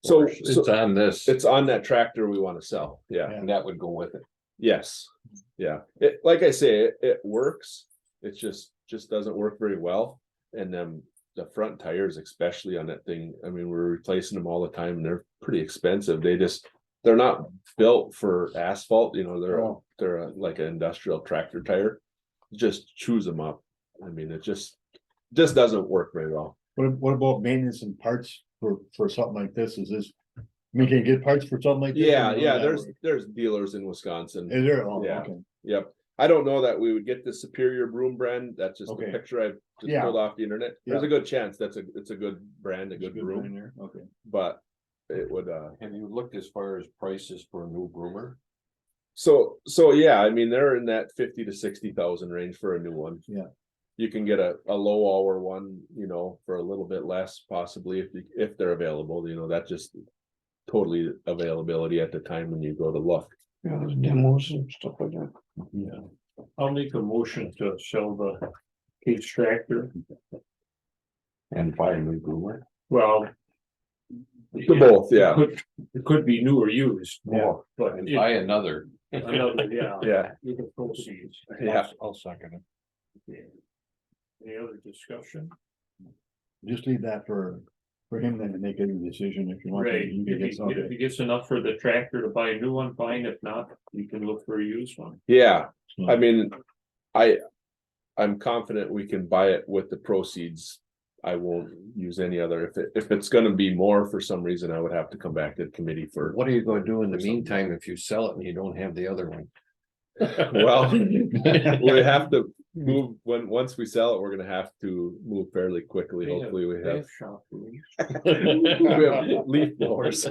So, Or it's on this, it's on that tractor we want to sell. Yeah. and that would go with it. Yes. Yeah. It, like I say, it works. It just doesn't work very well. And then the front tires, especially on that thing, I mean, we're replacing them all the time and they're pretty expensive. They're not built for asphalt, you know, they're like an industrial tractor tire. just chews them up. I mean, it just doesn't work very well. What about maintenance and parts for something like this? Is this? I mean, can you get parts for something like this? Yeah, Or how yeah, does that there's work? dealers in Wisconsin. Is there? Oh, Yeah. okay. Yep. I don't know that we would get the Superior Broom brand. That's just Okay. a picture I just Yeah. pulled off the internet. There's Yeah. a good chance it's a good brand, a It's good brand broom, there. Okay. but it would, Have you looked as far as prices for a new groomer? so yeah, I mean, they're in that 50 to 60,000 range for a new one. Yeah. You can get a low hour one, for a little bit less possibly if they're available, that just totally availability at the time when you go to look. Yeah, there's demos and stuff like that. Yeah. I'll make a motion to sell the case tractor. And buy a new groomer? Well. To both, yeah. It could be new or used. Yeah. But And it- buy another. another, yeah. Yeah. With the proceeds. Yeah. I'll second it. Okay. Any other discussion? Just leave that for him then to make any decision if you want. to. Right, You can if get he something. gets enough for the tractor to buy a new one, fine, if not, you can look for a used one. Yeah, I mean, I'm confident we can buy it with the proceeds. I won't use any other, if it's gonna be more for some reason, I would have to come back to the committee for. What are you gonna do in the meantime if you sell it and you don't have the other one? Well, we have to move, once we sell it, we're gonna have to move fairly quickly, hopefully we They have. shop rooms. We have leaf blowers.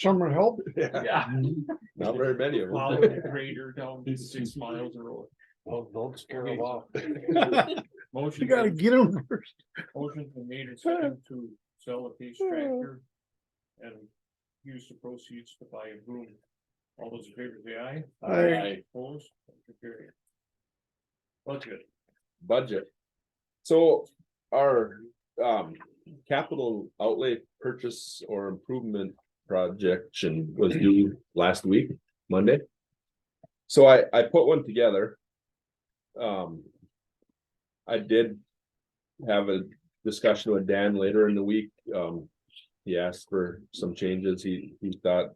Summer help. Yeah, Yeah. not very many of Follow them. the grader down 6 miles a road. Don't scare them off. Motion. You gotta get them first. Motion from made and second to sell a case tractor. And use the proceeds to buy a broom. All those in favor say aye. Aye. Opposed, motion carried. Budget. Budget. So our capital outlay purchase or improvement projection was due last week, Monday. So I put one together. I did have a discussion with Dan later in the week. He asked for some changes. He thought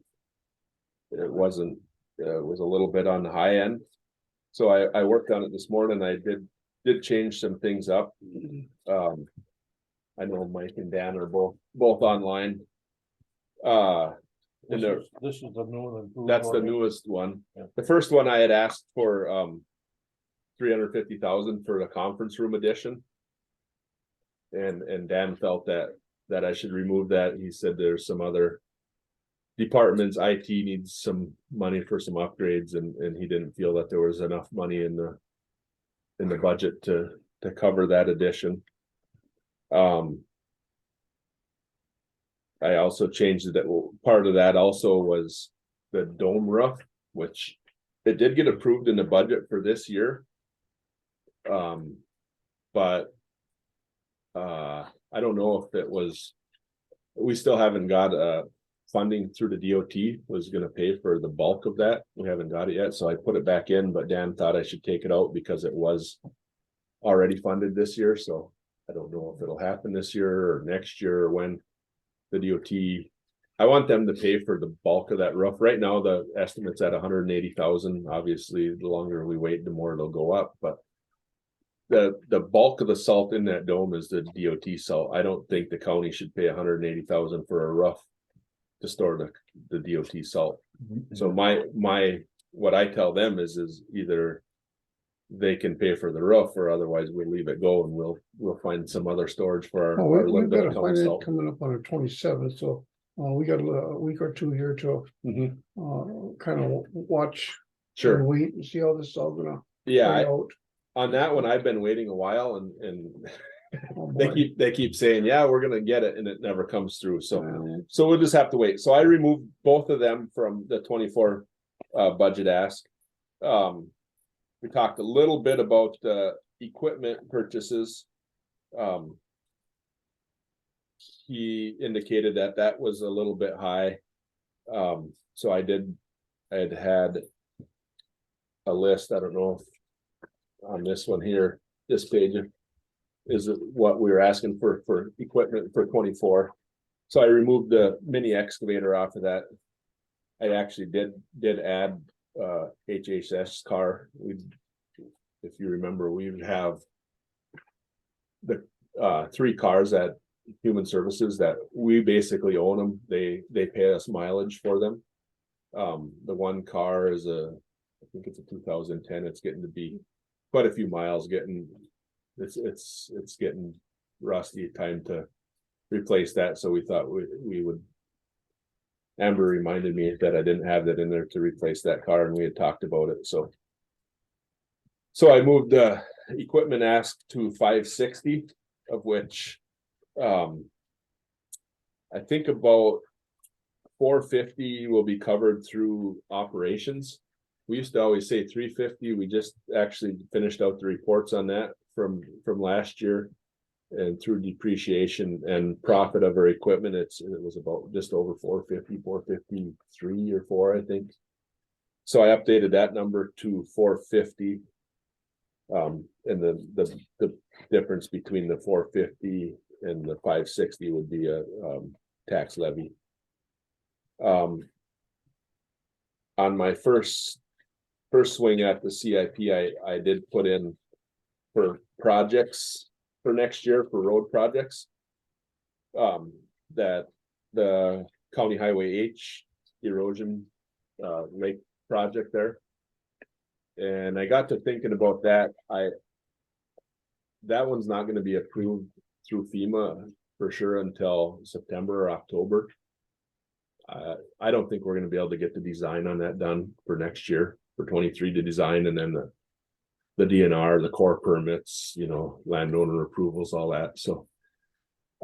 it was a little bit on the high end. So I worked on it this morning. I did change some things up. I know Mike and Dan are both online. And This is the new one. that's the newest one. The first one I had asked for 350,000 for the conference room addition. And Dan felt that I should remove that. He said there's some other departments, IT needs some money for some upgrades, and he didn't feel that there was enough money in the budget to cover that addition. I also changed it, that part of that also was the dome roof, which it did get approved in the budget for this year. But I don't know if it was, we still haven't got funding through the DOT was gonna pay for the bulk of that. We haven't got it yet, so I put it back in, but Dan thought I should take it out because it was already funded this year, so I don't know if it'll happen this year or next year or when the DOT. I want them to pay for the bulk of that roof. Right now, the estimate's at 180,000. Obviously, the longer we wait, the more it'll go up, but the bulk of the salt in that dome is the DOT salt. I don't think the county should pay 180,000 for a roof to store the DOT salt. So what I tell them is either they can pay for the roof, or otherwise we'll leave it go and we'll find some other storage for Oh, our we've little bit got of a county finance salt. coming up on the 27th, so we got a week or two here to Mhm. kind of watch. Sure. And wait and see how this is all gonna Yeah, play out. on that one, I've been waiting a while and Oh, they boy. keep saying, yeah, we're gonna get it, and it never comes through. So Uh, we'll just have to wait. So I removed both of them from the 24 budget ask. We talked a little bit about equipment purchases. He indicated that was a little bit high. So I had a list. I don't know if on this one here, this page is what we were asking for equipment for 24. So I removed the mini excavator off of that. I actually did add HHS car. if you remember, we would have the 3 cars at Human Services that we basically own them. They pay us mileage for them. The one car is I think it's a 2010. It's getting to be quite a few miles getting, it's getting rusty. Time to replace that. So we thought we would. Amber reminded me that I didn't have that in there to replace that car, and we had talked about it. So I moved equipment ask to 560, of which I think about 450 will be covered through operations. We used to always say 350. We just actually finished out the reports on that from last year, and through depreciation and profit of our equipment, it was about just over 450, 453 or 4, I think. So I updated that number to 450. And the difference between the 450 and the 560 would be a tax levy. On my first swing at the CIP, I did put in for projects for next year for road projects. That the County Highway H erosion lake project there. And I got to thinking about that. That one's not going to be approved through FEMA for sure until September or October. I don't think we're going to be able to get the design on that done for next year, for 23 to design, and then the DNR, the core permits, landowner approvals, all that. So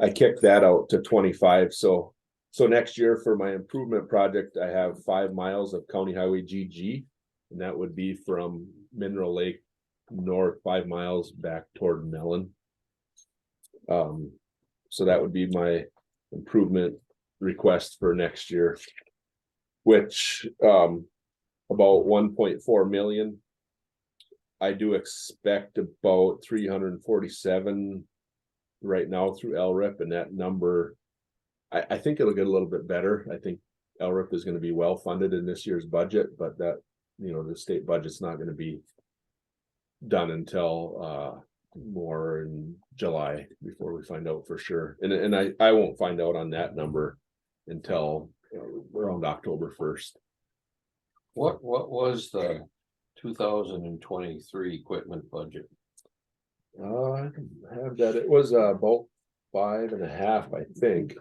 I kicked that out to 25. So next year for my improvement project, I have 5 miles of County Highway GG, and that would be from Mineral Lake north 5 miles back toward Mellon. So that would be my improvement request for next year, which about 1.4 million. I do expect about 347 right now through LRIP, and that number, I think it'll get a little bit better. I think LRIP is going to be well funded in this year's budget, but that, the state budget's not going to be done until more in July before we find out for sure. And I won't find out on that number until around October 1st. What was the 2023 equipment budget? I have that. It was about 5.5, I think.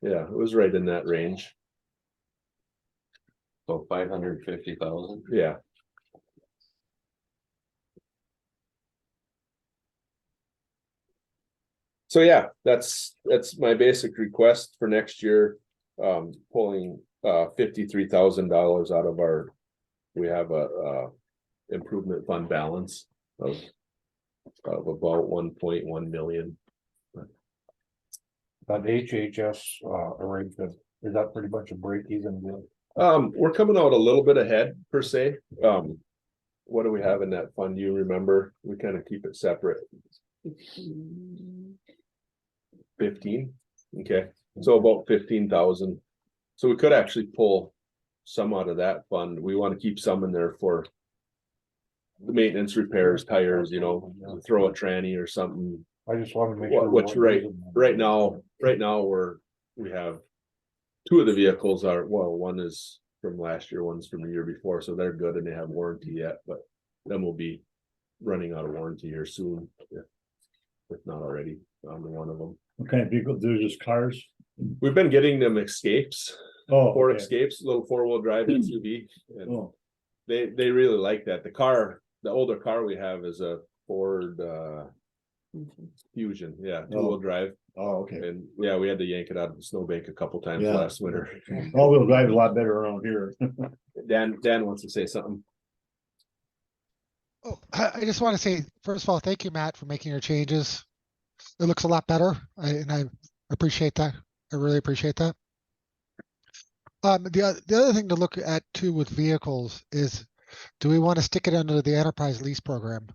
Yeah, it was right in that range. So 550,000. Yeah. So yeah, that's my basic request for next year. Pulling $53,000 out of we have a improvement fund balance of about 1.1 million. That HHS arrangement, is that pretty much a break even deal? We're coming out a little bit ahead per se. What do we have in that fund? Do you remember? We kind of keep it separate. 15. Okay, so about 15,000. So we could actually pull some out of that fund. We want to keep some in there for the maintenance, repairs, tires, throw a tranny or something. I just wanted to make sure. What's right now we have 2 of the vehicles one is from last year, one's from the year before, so they're good and they have warranty yet, but then we'll be running out of warranty here soon, if not already on one of them. What kind of vehicle? They're just cars? We've been getting them Escapes, Oh, Ford okay. Escapes, little 4-wheel drive SUV, and Oh, they really like that. The older car we have is a Ford Fusion, 2-wheel drive, oh, okay. and we had to yank it out of the snowbank a couple times Yeah. last winter. All-wheel drive is a lot better around here. Dan wants to say something. Oh, I just want to say, first of all, thank you, Matt, for making your changes. It looks a lot better, and I appreciate that. I really appreciate that. The other thing to look at too with vehicles is, do we want to stick it under the enterprise lease program?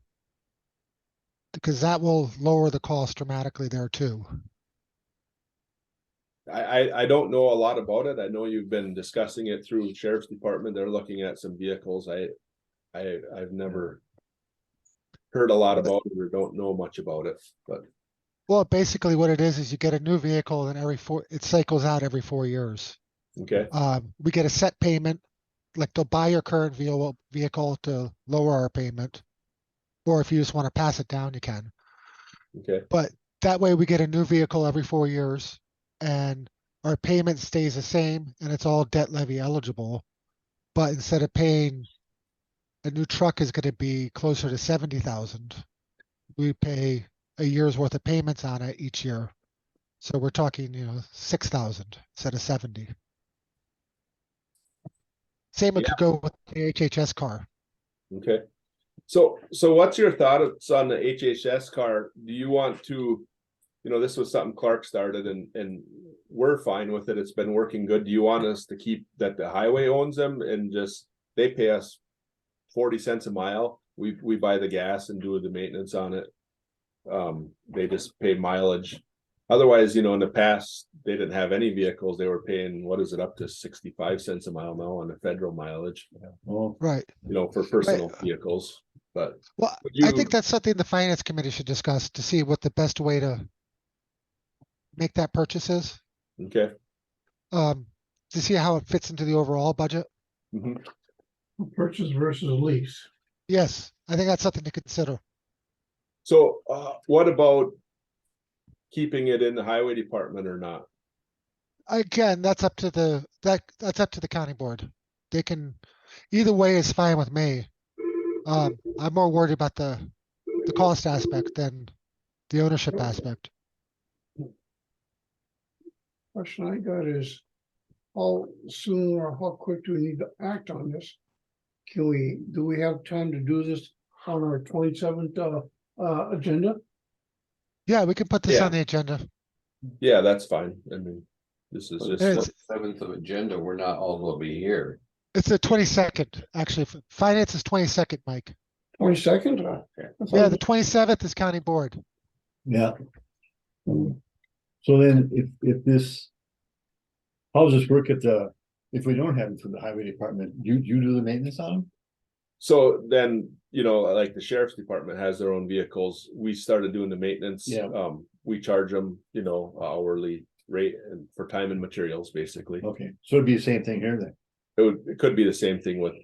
Because that will lower the cost dramatically there too. I don't know a lot about it. I know you've been discussing it through the sheriff's department. They're looking at some vehicles. I've never heard a lot about it or don't know much about it, but Well, basically what it is you get a new vehicle and it cycles out every 4 years. okay, We get a set payment, like they'll buy your current vehicle to lower our payment. Or if you just want to pass it down, you can. okay, But that way we get a new vehicle every 4 years and our payment stays the same and it's all debt levy eligible. But instead of paying, a new truck is gonna be closer to 70,000. We pay a year's worth of payments on it each year. So we're talking, 6,000 instead of 70. Same would Yeah. go with the HHS car. okay. So what's your thoughts on the HHS car? Do you want to, this was something Clark started and we're fine with it. It's been working good. Do you want us to keep that the highway owns them and just, they pay us 40 cents a mile? We buy the gas and do the maintenance on it. They just pay mileage. Otherwise, in the past, they didn't have any vehicles. They were paying, what is it, up to 65 cents a mile now on the federal mileage, Oh, Right. for personal vehicles. But Well, would I you- think that's something the finance committee should discuss to see what the best way to make that purchase is. okay. To see how it fits into the overall budget. Mhm. Purchase versus lease. Yes, I think that's something to consider. So, what about keeping it in the highway department or not? Again, that's up to that's up to the county board. They can, either way is fine with me. I'm more worried about the cost aspect than the ownership aspect. Question I got is, how soon or how quick do we need to act on this? Do we have time to do this on our 27th agenda? Yeah, we can put this Yeah. on the agenda. Yeah, that's fine. I mean, this is The just, It's, 7th of agenda, we're not all gonna be here. it's the 22nd, actually. Finance is 22nd, Mike. 22nd? Yeah, the 27th is county board. yeah. So then if this. How does this work if we don't have it for the highway department, you do the maintenance on them? so then, like the sheriff's department has their own vehicles. We started doing the maintenance. Yeah. We charge them, hourly rate and for time and materials, basically. Okay, so it'd be the same thing here then, It could be the same thing with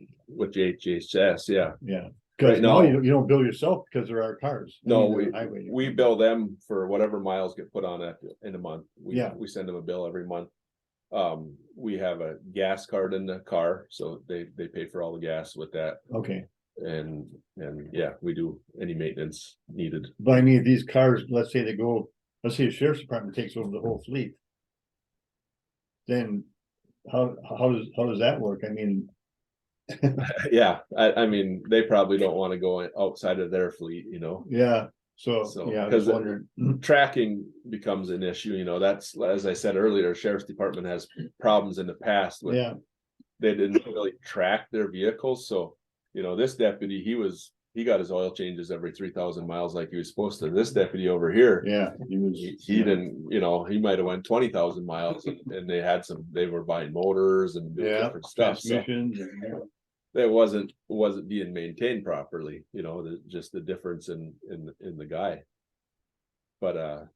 HHS, yeah. yeah. Cause Right now now- you don't bill yourself because there are cars. I No, mean, the highway We department. bill them for whatever miles get put on it in a month. Yeah. We send them a bill every month. We have a gas card in the car, so they pay for all the gas with that. Okay, And yeah, we do any maintenance needed. but I mean, these cars, let's say let's say the sheriff's department takes over the whole fleet. Then how does that work? I mean, Yeah, I mean, they probably don't want to go outside of their fleet, yeah, So, yeah, I was 'cause wondering, tracking becomes an issue, that's, as I said earlier, sheriff's department has problems in the past with. yeah, They didn't really track their vehicles, so, this deputy, he got his oil changes every 3,000 miles like he was supposed to. This deputy over here. yeah, he was. He didn't, he might have went 20,000 miles and they were buying motors and doing Yeah, different stuff. So transmissions, and- it wasn't being maintained properly, just the difference in the guy. But,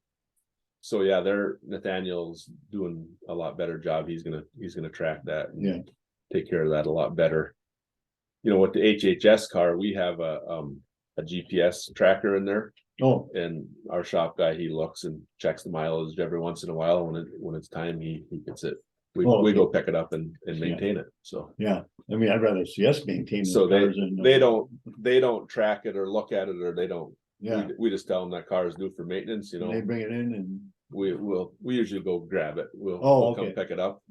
so yeah, Nathaniel's doing a lot better job. He's gonna track that. And Yeah. take care of that a lot better. With the HHS car, we have a GPS tracker in there. Oh, And our shop guy, he looks and checks the mileage every once in a while. When it's time, he gets it. We okay. go pick it up and maintain it. So yeah, I mean, I'd rather see us maintain. So the cars than, they don't track it or look at it, or they don't. Yeah, We just tell them that car is due for maintenance. they bring it in and, We usually go grab it. Oh, We'll come okay. pick it up,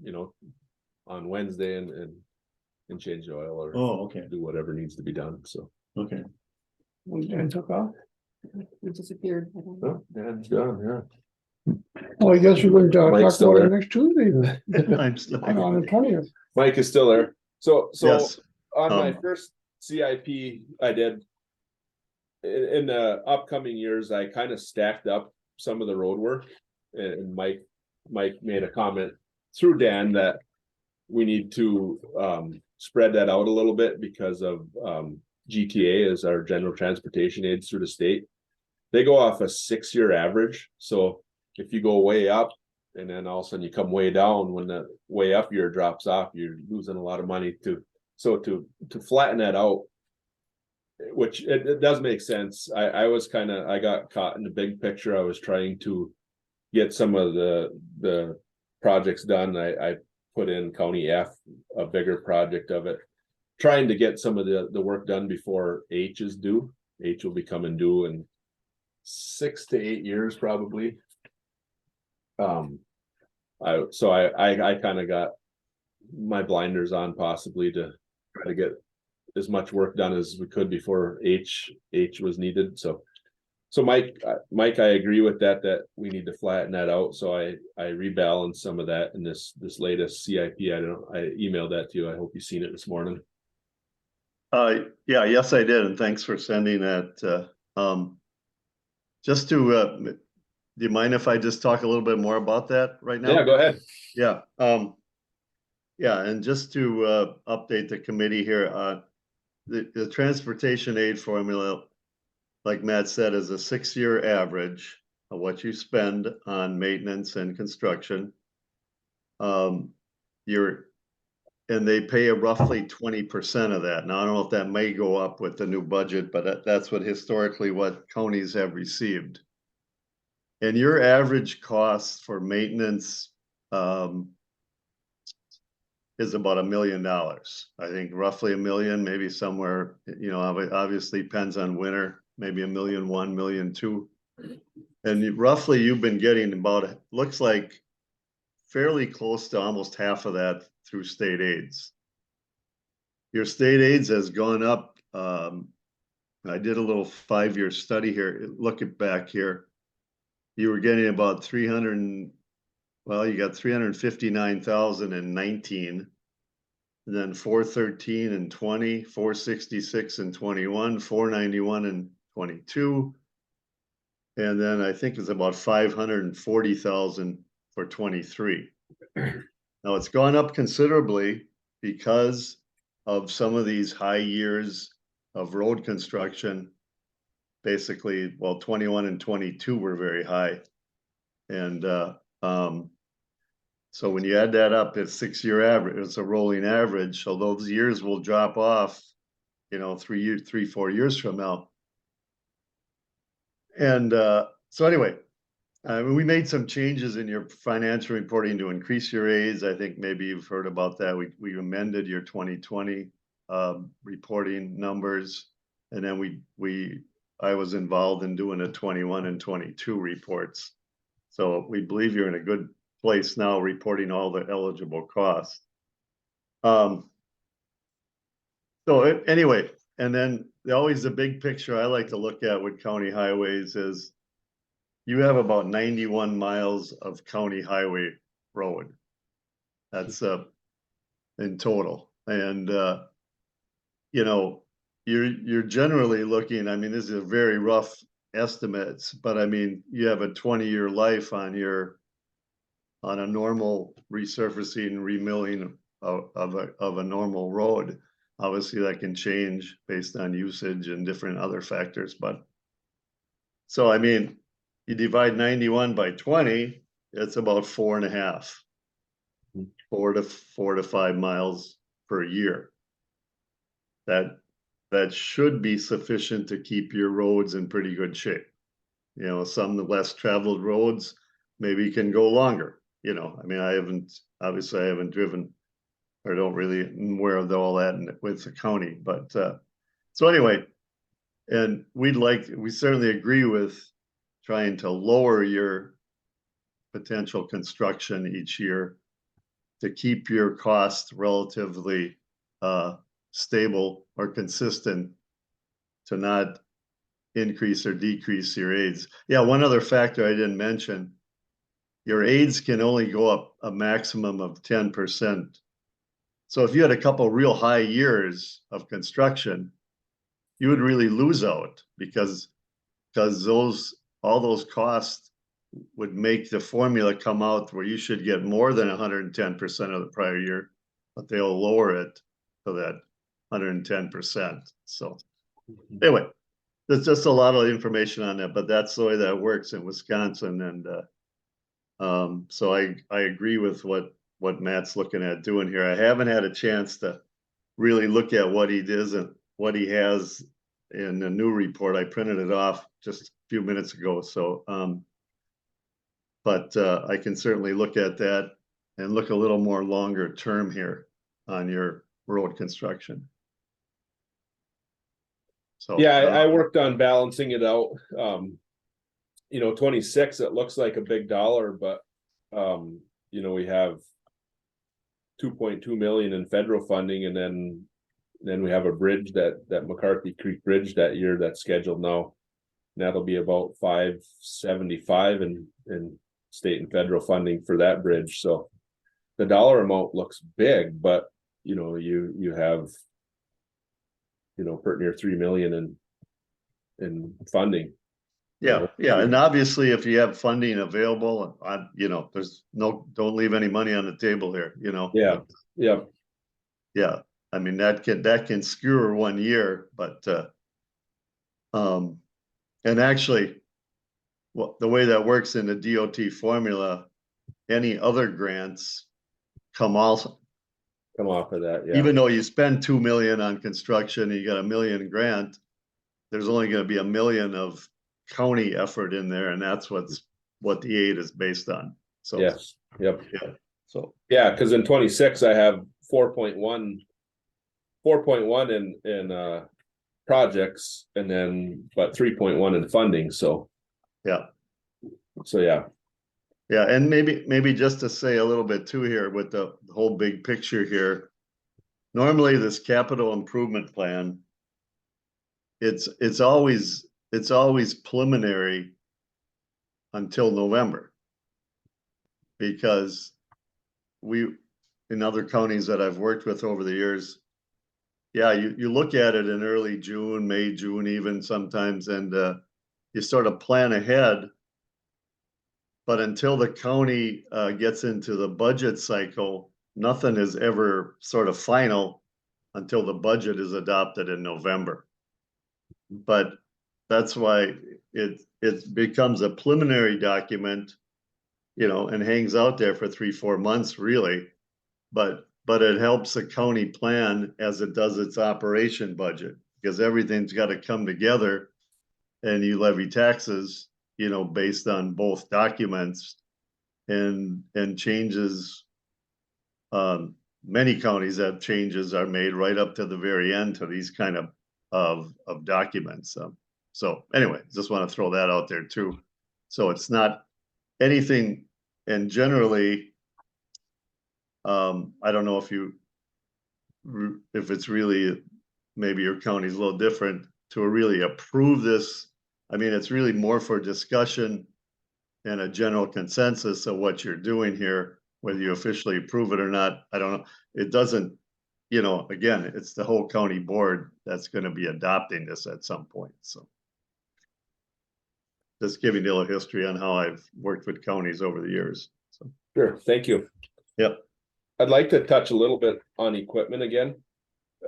on Wednesday and change the oil or oh, okay, do whatever needs to be done. So. okay. When Dan took off? It disappeared. I don't know. That's done, yeah. Oh, I guess we're going to Mike's talk still about it there. next Tuesday then, I'm still. on the 20th. Mike is still there. So Yes. on my Um, first CIP I did. In the upcoming years, I kind of stacked up some of the road work. And Mike made a comment through Dan that we need to spread that out a little bit because of GTA is our general transportation aids through the state. They go off a 6-year average. So if you go way up and then all of a sudden you come way down, when the way up year drops off, you're losing a lot of money to flatten that out, which it does make sense. I got caught in the big picture. I was trying to get some of the projects done. I put in County F, a bigger project of it, trying to get some of the work done before H is due. H will be coming due in 6 to 8 years probably. I kind of got my blinders on possibly to try to get as much work done as we could before H was needed. So Mike, I agree with that we need to flatten that out. So I rebalanced some of that in this latest CIP. I emailed that to you. I hope you've seen it this morning. Yeah, yes, I did, and thanks for sending that. Just to, do you mind if I just talk a little bit more about that right now? Yeah, go ahead. Yeah, yeah, and just to update the committee here, the transportation aid formula, like Matt said, is a 6-year average of what you spend on maintenance and construction. And they pay a roughly 20% of that. Now, I don't know if that may go up with the new budget, but that's what historically what counties have received. And your average cost for maintenance is about $1 million. I think roughly $1 million, maybe somewhere, obviously depends on winter, maybe $1.1 million, $1.2 million. And roughly you've been getting about, looks like fairly close to almost half of that through state aids. Your state aids has gone up. I did a little 5-year study here. Look at back here. You were getting about you got 359,000 in 19, and then 413 in 20, 466 in 21, 491 in 22, and then I think it's about 540,000 for 23. Now it's gone up considerably because of some of these high years of road construction. Basically, 21 and 22 were very high. And so when you add that up, it's 6-year average, it's a rolling average. So those years will drop off, 3-4 years from now. And so anyway, we made some changes in your financial reporting to increase your aids. I think maybe you've heard about that. We amended your 2020 reporting numbers, and then I was involved in doing a 21 and 22 reports. So we believe you're in a good place now, reporting all the eligible costs. So anyway, and then always the big picture I like to look at with county highways is you have about 91 miles of county highway road. That's in total. And you're generally looking, I mean, this is a very rough estimates, but I mean, you have a 20-year life on a normal resurfacing, remilling of a normal road. Obviously that can change based on usage and different other factors, but so I mean, you divide 91 by 20, it's about 4.5, 4 to 5 miles per year. That should be sufficient to keep your roads in pretty good shape. Some of the less traveled roads maybe can go longer. I mean, I haven't driven or don't really aware of all that with the county, but so anyway, and we certainly agree with trying to lower your potential construction each year to keep your costs relatively stable or consistent, to not increase or decrease your aids. Yeah, one other factor I didn't mention, your aids can only go up a maximum of 10%. So if you had a couple real high years of construction, you would really lose out because all those costs would make the formula come out where you should get more than 110% of the prior year, but they'll lower it to that 110%. So Anyway, there's just a lot of information on that, but that's the way that works in Wisconsin and, so I agree with what Matt's looking at doing here. I haven't had a chance to really look at what he does and what he has in the new report. I printed it off just a few minutes ago, so, but, I can certainly look at that and look a little more longer term here on your road construction. So. Yeah, I worked on balancing it out. 26, it looks like a big dollar, but we have 2.2 million in federal funding, and then we have a bridge that McCarthy Creek Bridge that year that's scheduled now. And that'll be about 575 in state and federal funding for that bridge. So the dollar amount looks big, but you have pretty near 3 million in funding. Yeah, and obviously if you have funding available, there's don't leave any money on the table here, Yeah, I mean, that can skewer 1 year, but, and actually, the way that works in the DOT formula, any other grants come off of that, yeah. Even though you spend 2 million on construction, you got $1 million grant, there's only gonna be $1 million of county effort in there, and that's what the aid is based on. So yes, yep. Yeah. So because in 26 I have 4.1 in projects, and then but 3.1 in funding. So yeah. Yeah, and maybe just to say a little bit too here with the whole big picture here. Normally this capital improvement plan, it's always preliminary until November. Because in other counties that I've worked with over the years, yeah, you look at it in early June, May, June even sometimes, and you sort of plan ahead. But until the county gets into the budget cycle, nothing is ever sort of final until the budget is adopted in November. But that's why it becomes a preliminary document, and hangs out there for 3-4 months really. But it helps the county plan as it does its operation budget, because everything's got to come together and you levy taxes, based on both documents and changes. Many counties have changes are made right up to the very end to these kind of documents. So anyway, just want to throw that out there too. So it's not anything, and generally, I don't know if it's really, maybe your county's a little different to really approve this. I mean, it's really more for discussion and a general consensus of what you're doing here, whether you officially approve it or not. I don't know. It doesn't, again, it's the whole county board that's going to be adopting this at some point. So just giving you a little history on how I've worked with counties over the years. So sure, thank you. Yep. I'd like to touch a little bit on equipment again.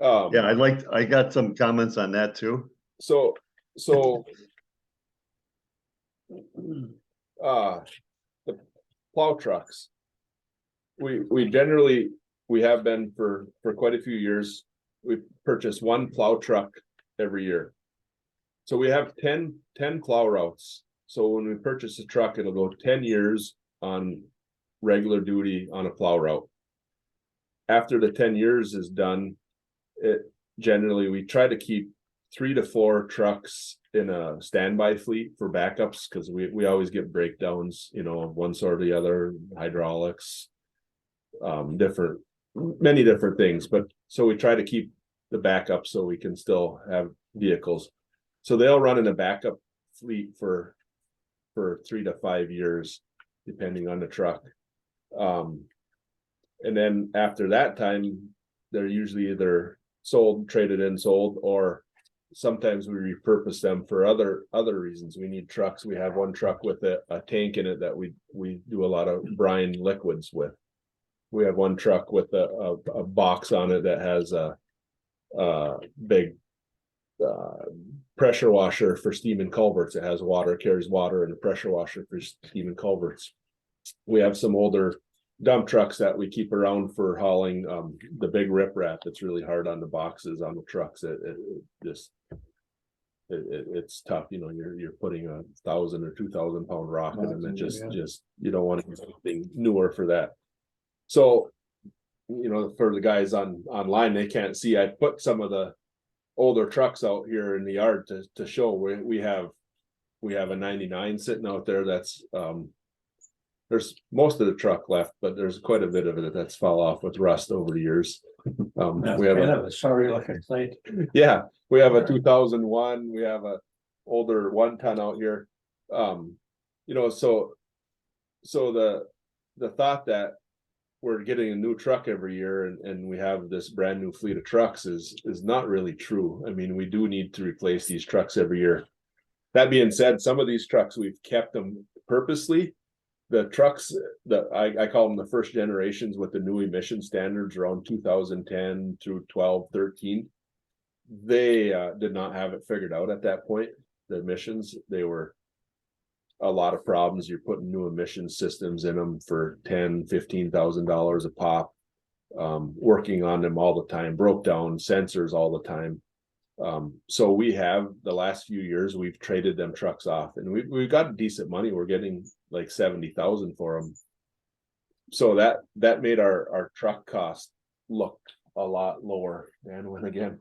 Yeah, I got some comments on that too. So the plow trucks, we generally, we have been for quite a few years, we purchase one plow truck every year. So we have 10 plow routes. So when we purchase a truck, it'll go 10 years on regular duty on a plow route. After the 10 years is done, generally we try to keep 3 to 4 trucks in a standby fleet for backups, because we always get breakdowns, of one sort or the other, hydraulics, many different things. But so we try to keep the backup so we can still have vehicles. So they'll run in a backup fleet for 3 to 5 years, depending on the truck. And then after that time, they're usually either sold, traded in, sold, or sometimes we repurpose them for other reasons. We need trucks. We have one truck with a tank in it that we do a lot of brine liquids with. We have one truck with a box on it that has a big pressure washer for steam and culverts. It has water, carries water, and a pressure washer for steam and culverts. We have some older dump trucks that we keep around for hauling the big riprap that's really hard on the boxes on the trucks. It's tough, you know, you're putting 1,000 or 2,000 pound rock in them, and just you don't want to do something newer for that. So, you know, for the guys online, they can't see. I put some of the older trucks out here in the yard to show. We have a 99 sitting out there that's there's most of the truck left, but there's quite a bit of it that's fell off with rust over the years. We have sorry looking sight. yeah, we have a 2001, we have a older 1-ton out here. You know, so the thought that we're getting a new truck every year and we have this brand new fleet of trucks is not really true. I mean, we do need to replace these trucks every year. That being said, some of these trucks, we've kept them purposely. The trucks that I call them the first generations with the new emission standards around 2010 through 12, 13. They did not have it figured out at that point. The emissions, they were a lot of problems. You're putting new emission systems in them for $10,000, $15,000 a pop, working on them all the time, broke down sensors all the time. So we have the last few years, we've traded them trucks off, and we've got decent money. We're getting like 70,000 for them. So that made our truck cost look a lot lower. And when again,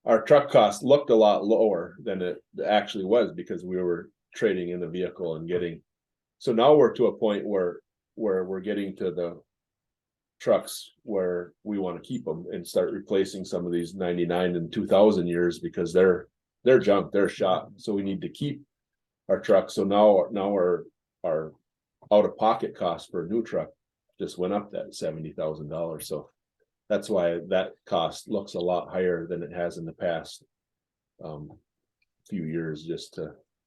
our truck cost looked a lot lower than it actually was because we were trading in the vehicle and getting. So now we're to a point where we're getting to the trucks where we want to keep them and start replacing some of these 99 and 2000 years because they're junk, they're shot. So we need to keep our trucks. So now our out of pocket cost for a new truck just went up that $70,000. So that's why that cost looks a lot higher than it has in the past few years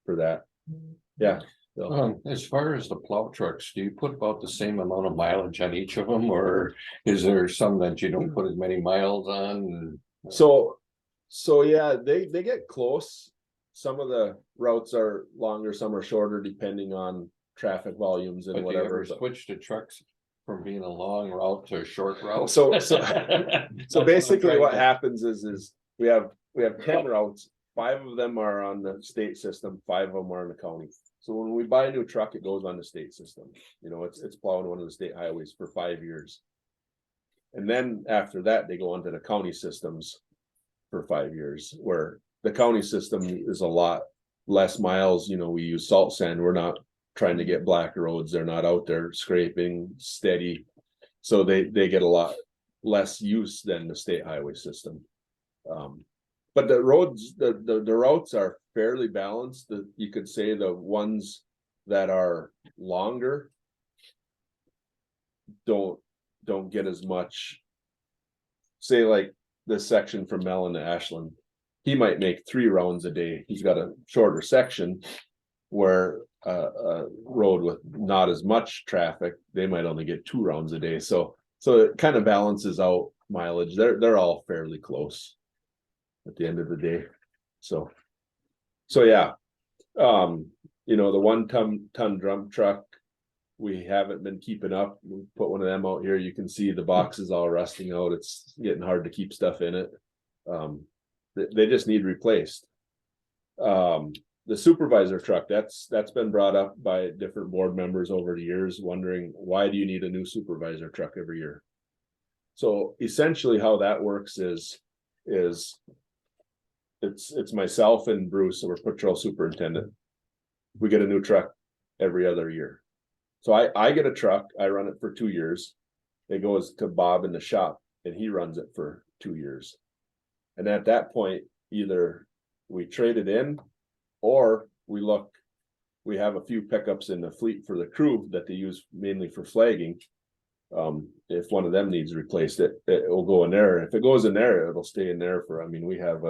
for that. Yeah. As far as the plow trucks, do you put about the same amount of mileage on each of them, or is there some that you don't put as many miles on? So yeah, they get close. Some of the routes are longer, some are shorter, depending on traffic volumes and But do you whatever. ever switch the trucks from being a long route to a short route? So basically what happens is we have 10 routes. 5 of them are on the state system, 5 of them are in the county. So when we buy a new truck, it goes on the state system. You know, it's plowing one of the state highways for 5 years. And then after that, they go onto the county systems for 5 years, where the county system is a lot less miles. You know, we use salt sand. We're not trying to get black roads. They're not out there scraping steady. So they get a lot less use than the state highway system. But the roads, the routes are fairly balanced. You could say the ones that are longer don't get as much. Say like this section from Mellon to Ashland, he might make 3 rounds a day. He's got a shorter section where a road with not as much traffic, they might only get 2 rounds a day. So it kind of balances out mileage. They're all fairly close at the end of the day. So yeah, you know, the 1-ton drum truck, we haven't been keeping up. We put one of them out here. You can see the boxes all rusting out. It's getting hard to keep stuff in it. They just need replaced. The supervisor truck, that's been brought up by different board members over the years, wondering why do you need a new supervisor truck every year? So essentially how that works is it's myself and Bruce, so we're patrol superintendent. We get a new truck every other year. So I get a truck, I run it for 2 years. It goes to Bob in the shop and he runs it for 2 years. And at that point, either we trade it in or we have a few pickups in the fleet for the crew that they use mainly for flagging. If one of them needs replaced, it will go in there. If it goes in there, it'll stay in there for, I mean, we have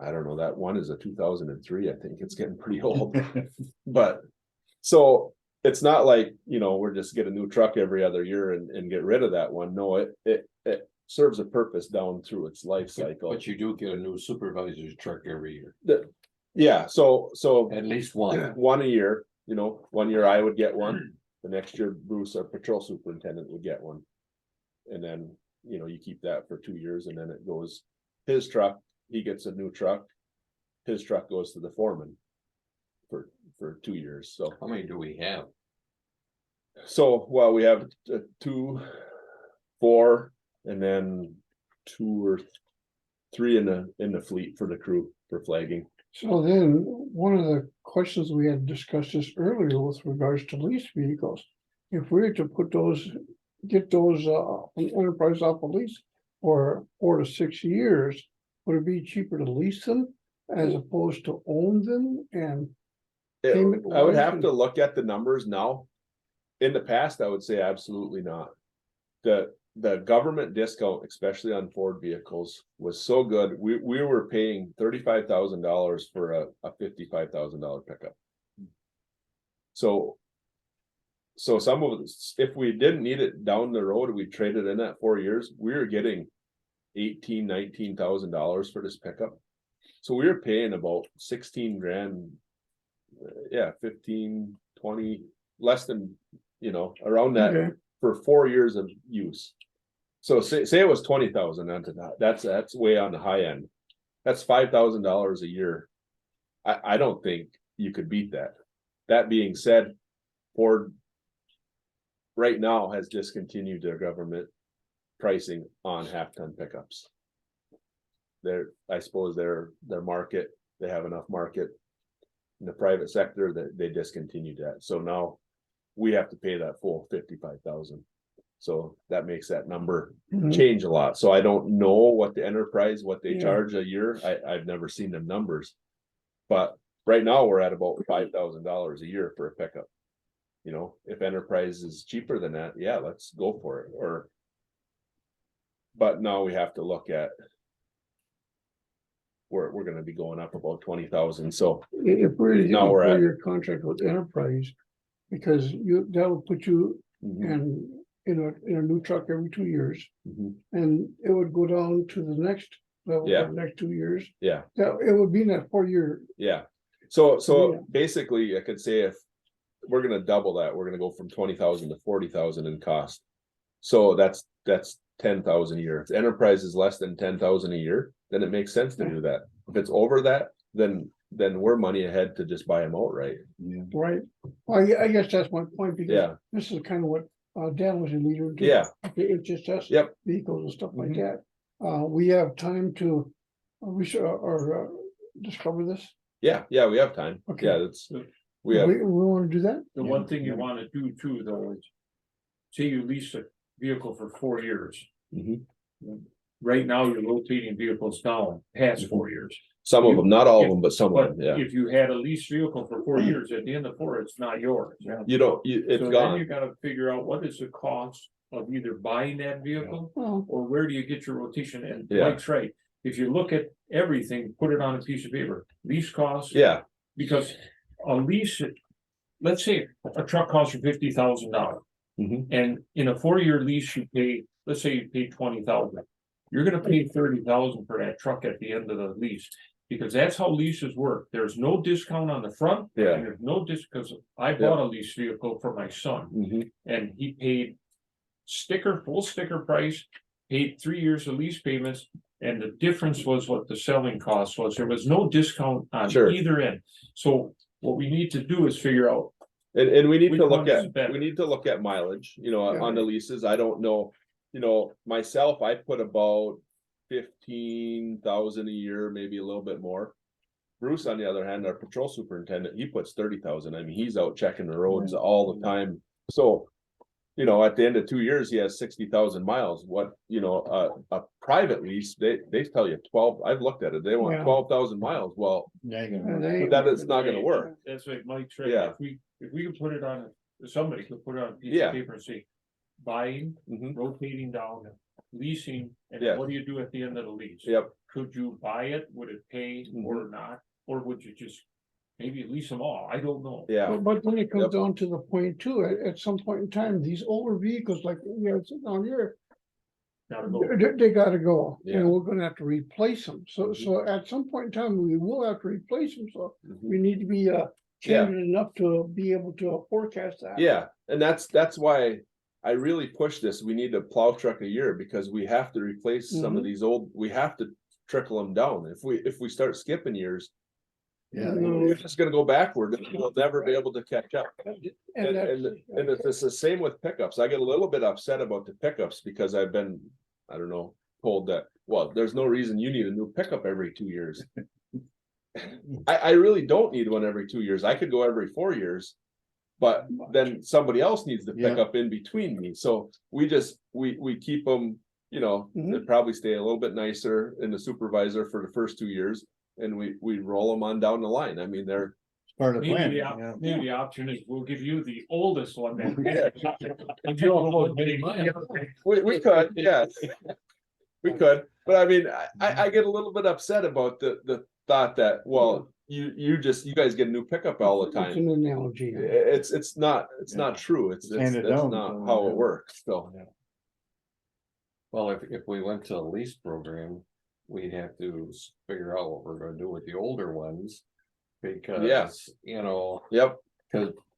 I don't know, that one is a 2003. I think it's getting pretty old, but so it's not like, you know, we're just get a new truck every other year and get rid of that one. No, it serves a purpose down through its life cycle. But you do get a new supervisor's truck every year, Yeah, so at least one. one a year, you know, 1 year I would get one, the next year Bruce, our patrol superintendent, would get one. And then, you know, you keep that for 2 years and then it goes, his truck, he gets a new truck. His truck goes to the foreman. For 2 years, so. How many do we have? So, well, we have 2, 4, and then 2 or 3 in the fleet for the crew for flagging. So then, one of the questions we had discussed this earlier with regards to lease vehicles. If we were to put those, get those enterprise off a lease for 4 to 6 years, would it be cheaper to lease them as opposed to own them? And payment I would have wise, to look at the numbers now. In the past, I would say absolutely not. The government discount, especially on Ford vehicles, was so good. We were paying $35,000 for a $55,000 pickup. So some of this, if we didn't need it down the road, we traded in that 4 years, we were getting $19,000 for this pickup. So we were paying about 16 grand. Yeah, 15, 20, less than, you know, around that Okay. for 4 years of use. So say it was 20,000 onto that. That's way on the high end. That's $5,000 a year. I don't think you could beat that. That being said, Ford right now has discontinued their government pricing on half-ton pickups. I suppose their market, they have enough market in the private sector that they discontinued that. So now we have to pay that full 55,000. So that makes that number Mhm. change a lot. So I don't know what the enterprise, what they Yeah. charge a year. I've never seen them numbers. But right now we're at about $5,000 a year for a pickup. You know, if enterprise is cheaper than that, yeah, let's go for it. But now we have to look at. We're gonna be going up about 20,000, so. If we're to get Now a we're at- 4-year contract with Enterprise, because that'll put you Mhm, in a new truck every 2 years. mhm, And it would go down to the next level Yeah. for the next 2 years. Yeah, That it would be in that 4-year. yeah. So Yeah. basically I could say if we're gonna double that, we're gonna go from 20,000 to 40,000 in cost. So that's 10,000 a year. If enterprise is less than 10,000 a year, then it makes sense to do that. If it's over that, then we're money ahead to just buy them outright. Right, well, I guess that's my point, because Yeah, this is kind of what Dan was alluding to. yeah, The HSS Yep. vehicles and stuff like Mhm. that. We have time to research or discover this. yeah, we have time. Okay. Yeah, we We have, want to do that? The one thing you wanna do too, though, is. Say you lease a vehicle for 4 years. Mhm. Right now, you're rotating vehicles down past Mhm. 4 years. some of them, not all of them, but some of But them, yeah. if you had a leased vehicle for 4 years, at the end of 4, it's not yours. It's So then gone. you gotta figure out what is the cost of either buying that vehicle, Well, or where do you get your rotation? And Yeah. Mike's right, if you look at everything, put it on a piece of paper, lease costs. Yeah, Because a lease, let's say a truck costs you $50,000. Mhm. And in a 4-year lease, you pay, let's say you pay 20,000. You're gonna pay 30,000 for that truck at the end of the lease. Because that's how leases work. There's no discount on the front. Yeah. And there's no because I bought a lease vehicle for my son Mhm. and he paid. Full sticker price, paid 3 years of lease payments. And the difference was what the selling cost was. There was no discount on Sure. either end. So what we need to do is figure out. And we need Which to one look is at, better? we need to look at mileage, you know, Yeah. on the leases. I don't know. You know, myself, I put about 15,000 a year, maybe a little bit more. Bruce, on the other hand, our patrol superintendent, he puts 30,000. I mean, he's out checking the roads all the time. So, you know, at the end of 2 years, he has 60,000 miles. What, you know, a private lease, they tell you 12, I've looked at it, they want Yeah. 12,000 miles. Well, Yeah, you and gotta- they- that is not gonna work. That's like Mike's right. Yeah. If we could put it on, somebody could put it on a piece Yeah. of paper and say. Buying, Mhm. rotating down, leasing, and Yeah. what do you do at the end of the lease? Yep. Could you buy it? Would it pay or not? Or would you just maybe lease them all? I don't know. Yeah, But then it comes Yep. down to the point too, at some point in time, these older vehicles like we have sitting on here. gotta go. They gotta go, Yeah. and we're gonna have to replace them, so at some point in time, we will have to replace them, so we need to be, candid enough to be able to forecast that. Yeah, and that's why I really push this. We need a plow truck a year because we have to replace some of these old, we have to trickle them down. If we start skipping years, Yeah. we're just gonna go backward and we'll never be able to catch up. And And that's, it's the same with pickups. I get a little bit upset about the pickups because I've been, I don't know, told that, well, there's no reason you need a new pickup every 2 years. I really don't need one every 2 years. I could go every 4 years. But then somebody else needs to pick Yeah. up in between me. So we just, we keep them, you know, they probably stay a little bit nicer in the supervisor for the first 2 years. And we roll them on down the line. I mean, they're, Part of the plan. Maybe the option is we'll give you the oldest one then. And you'll avoid getting mine. we could, yeah. We could, but I mean, I get a little bit upset about the thought that, well, you guys get a new pickup all the it's time. an analogy. It's not true. It's Handed that's down, not so, how yeah. it works, so. Well, if we went to a lease program, we'd have to figure out what we're gonna do with the older ones. Because, you know, Yep,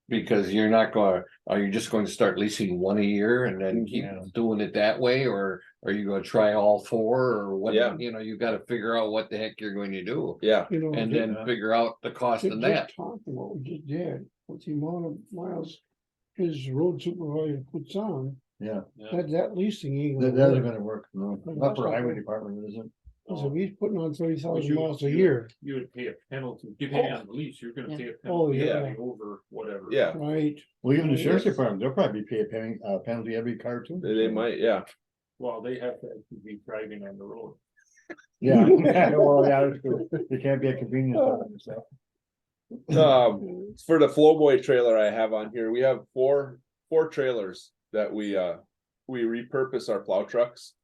because you're not gonna, are you just going to start leasing one a year and then keep doing it that way? Or are you gonna try all four or what, Yeah. you know, you gotta figure out what the heck you're going to do. yeah, You know, And then figure out the cost of that. just talking what we just did, with the amount of miles his road supervisor puts on, Yeah, that leasing ain't that gonna isn't work. gonna work, no, But not that's for not highway good. department, is it? So he's putting on 30,000 You- miles a you- year, You would pay a penalty, depending on the lease, you're gonna pay a Oh, penalty yeah. over whatever. yeah, right? Well, even the sheriff's Yes. department, they'll probably pay a penalty every car too. they might, yeah. Well, they have to be driving on the road. Yeah, well, yeah, that's true. They can't be a convenience store and stuff. For the Flowboy trailer I have on here, we have four trailers that we repurpose our plow trucks.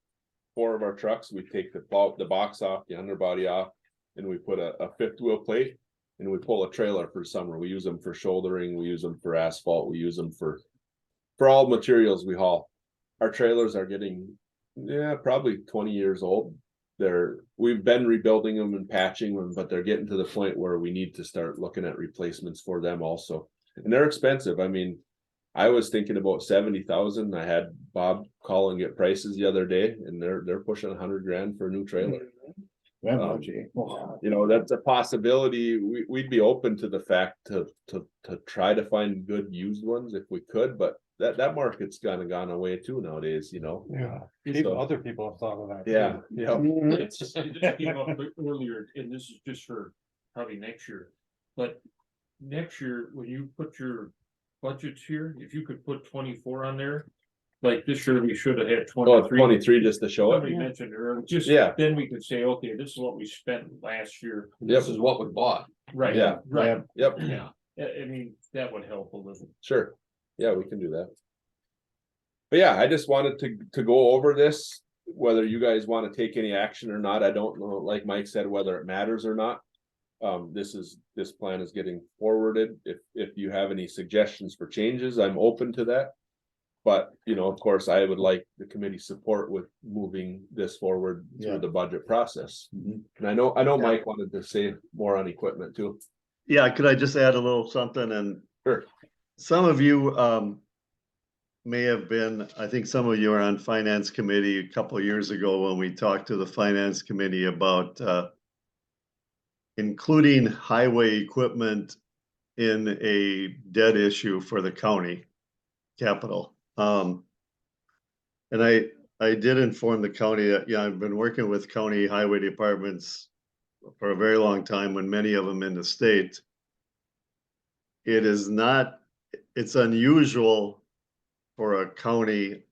4 of our trucks, we take the box off, the underbody off, and we put a fifth wheel plate. And we pull a trailer for summer. We use them for shouldering, we use them for asphalt, we use them for all materials we haul. Our trailers are getting, probably 20 years old. We've been rebuilding them and patching them, but they're getting to the point where we need to start looking at replacements for them also. And they're expensive. I mean, I was thinking about 70,000. I had Bob call and get prices the other day, and they're pushing 100 grand for a new trailer. That much, eh? Oh, You know, that's a possibility. We'd be open to the fact to try to find good used ones if we could, but that market's kind of gone away too nowadays, you know? Yeah. So- Other people have thought of that. Yeah, yeah, It just came up earlier, and this is just for probably next year, but next year, when you put your budgets here, if you could put 24 on there. Like this year, we should have had oh, 23. 23 just to show Somebody it. mentioned earlier, just Yeah. then we could say, okay, this is what we spent last year. Yep, This is what we bought. Right. Yeah. Right, yep, yeah, I mean, that would help a little. sure. Yeah, we can do that. But yeah, I just wanted to go over this, whether you guys want to take any action or not. I don't know, like Mike said, whether it matters or not. This plan is getting forwarded. If you have any suggestions for changes, I'm open to that. But, you know, of course, I would like the committee support with moving this forward Yeah. through the budget process. Mhm. And I know Mike wanted to say more on equipment too. Yeah, could I just add a little something? And Sure. some of you may have been, I think some of you are on finance committee a couple of years ago when we talked to the finance committee about including highway equipment in a debt issue for the county capital. And I did inform the county that, yeah, I've been working with county highway departments for a very long time, when many of them in the state. It's unusual for a county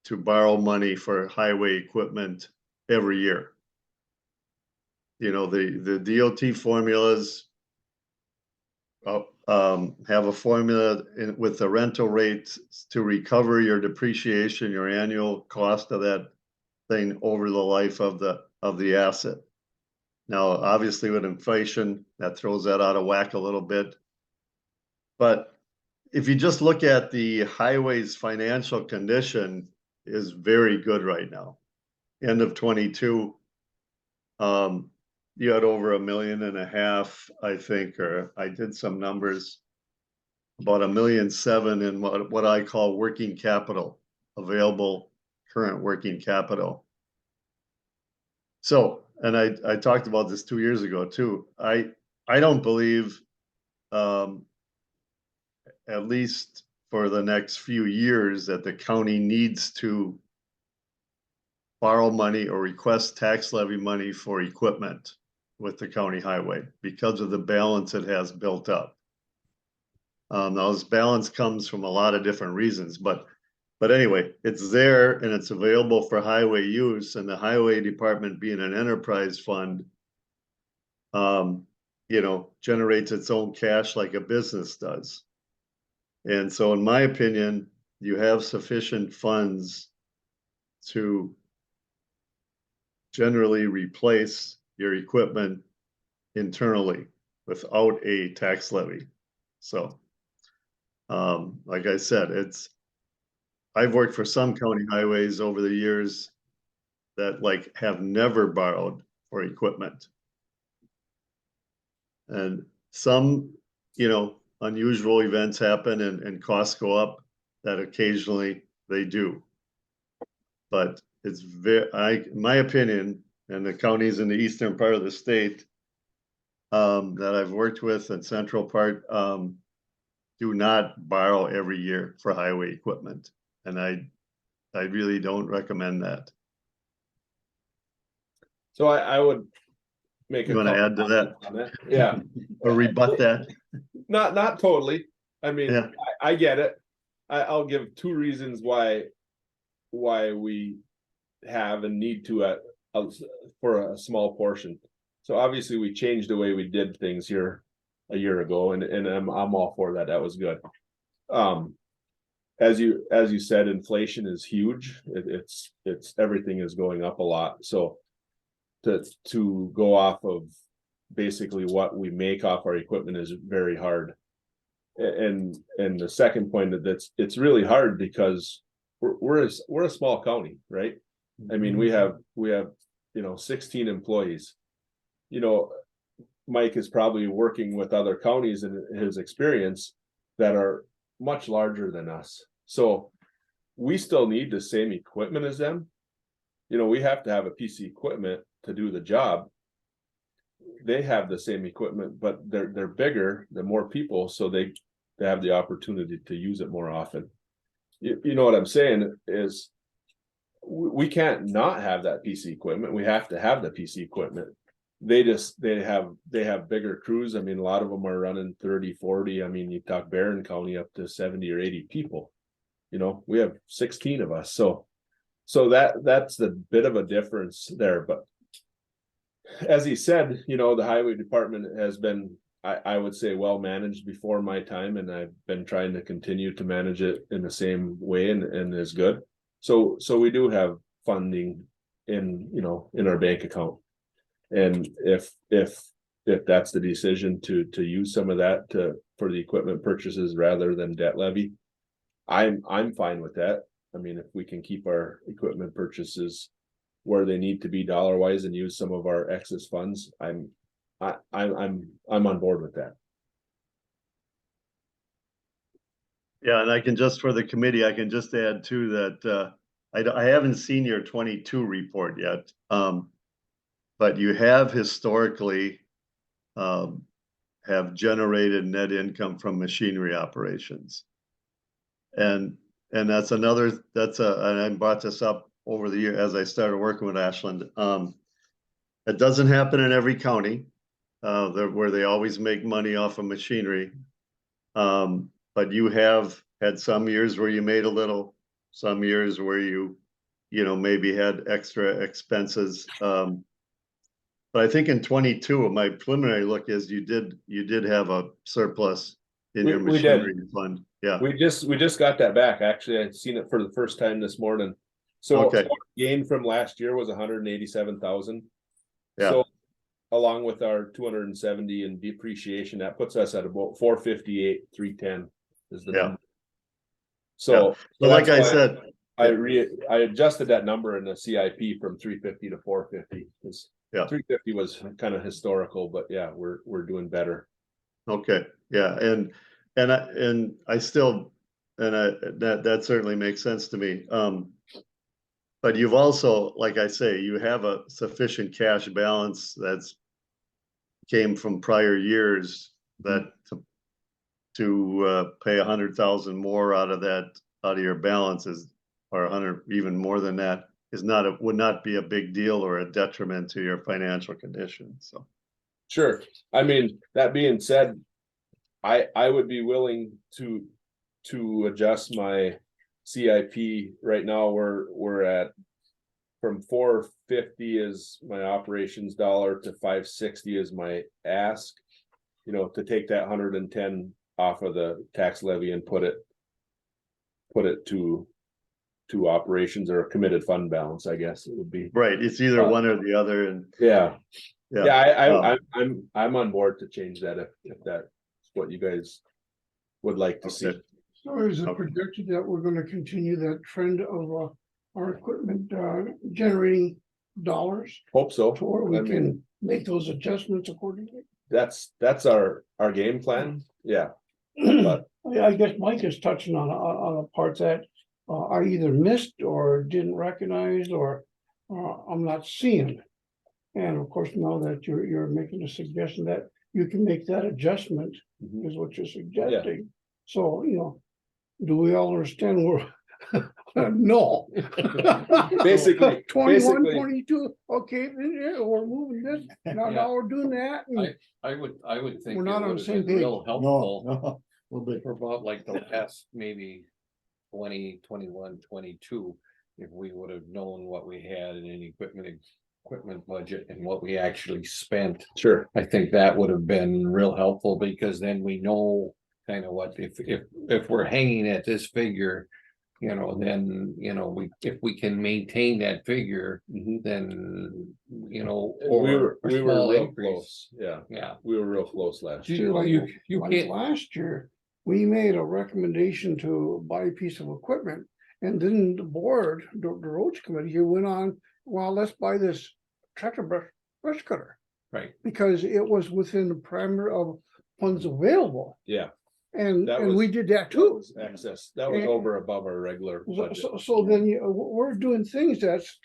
to borrow money for highway equipment every year. You know, the DOT formulas have a formula with the rental rates to recover your depreciation, your annual cost of that thing over the life of the asset. Now, obviously with inflation, that throws that out of whack a little bit. But if you just look at the highway's financial condition is very good right now. end of 22. You had over 1.5 million, I think, or I did some numbers. About 1.7 million in what I call working capital, available current working capital. So, and I talked about this 2 years ago too. I don't believe, at least for the next few years, that the county needs to borrow money or request tax levy money for equipment with the county highway because of the balance it has built up. Now this balance comes from a lot of different reasons, but anyway, it's there and it's available for highway use, and the highway department being an enterprise fund, you know, generates its own cash like a business does. And so in my opinion, you have sufficient funds to generally replace your equipment internally without a tax levy. So, like I said, I've worked for some county highways over the years that like have never borrowed for equipment. And some, you know, unusual events happen and costs go up, that occasionally they do. But it's in my opinion, and the counties in the eastern part of the state that I've worked with and central part, do not borrow every year for highway equipment. And I really don't recommend that. So I would make You wanna add to that? on that. Yeah, Or rebut that? not totally. I mean, Yeah. I get it. I'll give 2 reasons why we have and need to for a small portion. So obviously we changed the way we did things here a year ago, and I'm all for that. That was good. As you said, inflation is huge. It's everything is going up a lot. So to go off of basically what we make off our equipment is very hard. And the second point it's really hard because we're a small county, right? I mean, we have, you know, 16 employees. You know, Mike is probably working with other counties in his experience that are much larger than us. So we still need the same equipment as them. You know, we have to have a piece of equipment to do the job. They have the same equipment, but they're bigger, they're more people, so they have the opportunity to use it more often. You know what I'm saying is we can't not have that piece of equipment. We have to have the piece of equipment. They have bigger crews. I mean, a lot of them are running 30, 40. I mean, you talk Barron County up to 70 or 80 people. You know, we have 16 of us. So that's the bit of a difference there. But as he said, you know, the highway department has been, I would say, well managed before my time, and I've been trying to continue to manage it in the same way and is good. So we do have funding in our bank account. And if that's the decision to use some of that for the equipment purchases rather than debt levy, I'm fine with that. I mean, if we can keep our equipment purchases where they need to be dollar wise and use some of our excess funds, I'm on board with that. Yeah, and I can just, for the committee, I can just add too that I haven't seen your 22 report yet. But you have historically have generated net income from machinery operations. And and I brought this up over the year as I started working with Ashland. It doesn't happen in every county where they always make money off of machinery. But you have had some years where you made a little, some years where you maybe had extra expenses. But I think in 22, my preliminary look is you did have a surplus in your machinery fund. Yeah. We just got that back. Actually, I'd seen it for the first time this morning. So Okay. Gain from last year was 187,000. Yeah. So along with our 270 in depreciation, that puts us at about 458, 310 is the number. So But like I that's why said, I adjusted that number in the CIP from 350 to 450, because Yeah. 350 was kind of historical, but yeah, we're doing better. Okay, yeah, and I still, that certainly makes sense to me. But you've also, like I say, you have a sufficient cash balance that's came from prior years that to pay 100,000 more out of that, out of your balances, or 100, even more than that, is not would not be a big deal or a detriment to your financial condition, so. Sure. I mean, that being said, I would be willing to adjust my CIP. Right now, we're at from 450 is my operations dollar to 560 is my ask. You know, to take that 110 off of the tax levy and put it to operations or a committed fund balance, I guess it would be. Right, it's either one or the other, and Yeah. yeah. Yeah, I'm on board to change that if that's what you guys would like to see. Okay. So is it Okay. predicted that we're gonna continue that trend of our equipment generating dollars? Hope so. To where I we mean, can make those adjustments accordingly? That's our game plan. Yeah. I guess Mike is touching on a part that I either missed or didn't recognize or I'm not seeing. And of course, now that you're making a suggestion that you can make that adjustment Mhm. is what you're suggesting. So, you know, do we all understand we're, no. Basically- 21, basically- 22, okay, then yeah, we're moving this, now we're doing that. and- I would think. We're it not on the would've same been Real page. helpful. No, we'll be. For about like the last maybe 20, 21, 22, if we would have known what we had in an equipment budget and what we actually spent. Sure. I think that would have been real helpful, because then we know kind of what, if we're hanging at this figure. You know, then, you know, if we can maintain that figure, Mhm. then, you know, We or were a small real increase. close. Yeah, Yeah. we were real close last year. You Like can't, last year, we made a recommendation to buy a piece of equipment. And then the board, the roads committee here went on, well, let's buy this tractor brush cutter. right, Because it was within the parameter of funds available. Yeah. And That we was- did that That too. was excess. That was And- over above our regular So, budget. so then we're doing things that's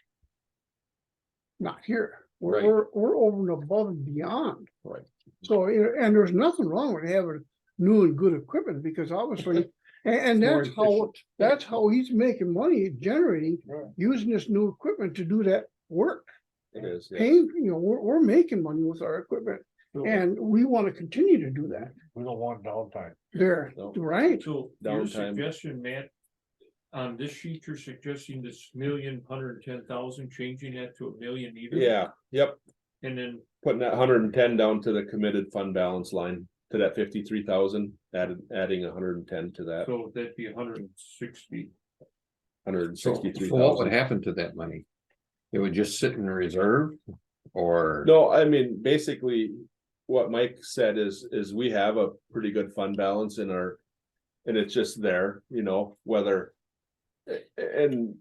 not here. Right. We're over and above and beyond. Right. So, you know, and there's nothing wrong with having new and good equipment, because obviously, and more that's how he's making money, generating, Right. using this new equipment to do that work. It is. Yeah. Paying, you know, we're making money with our equipment, and we want to continue to do that. We don't want downtime. There, No. right? So your Downtime. suggestion, Matt, on this sheet, you're suggesting this 1,110,000, changing that to 1,000,000 either? Yeah. Yep. And then, Putting that 110 down to the committed fund balance line to that 53,000, adding 110 to that so that'd be 160. so what 163,000. would happen to that money? It would just sit in reserve, or? No, I mean, basically, what Mike said is we have a pretty good fund balance in our, and it's just there, you know, whether. And,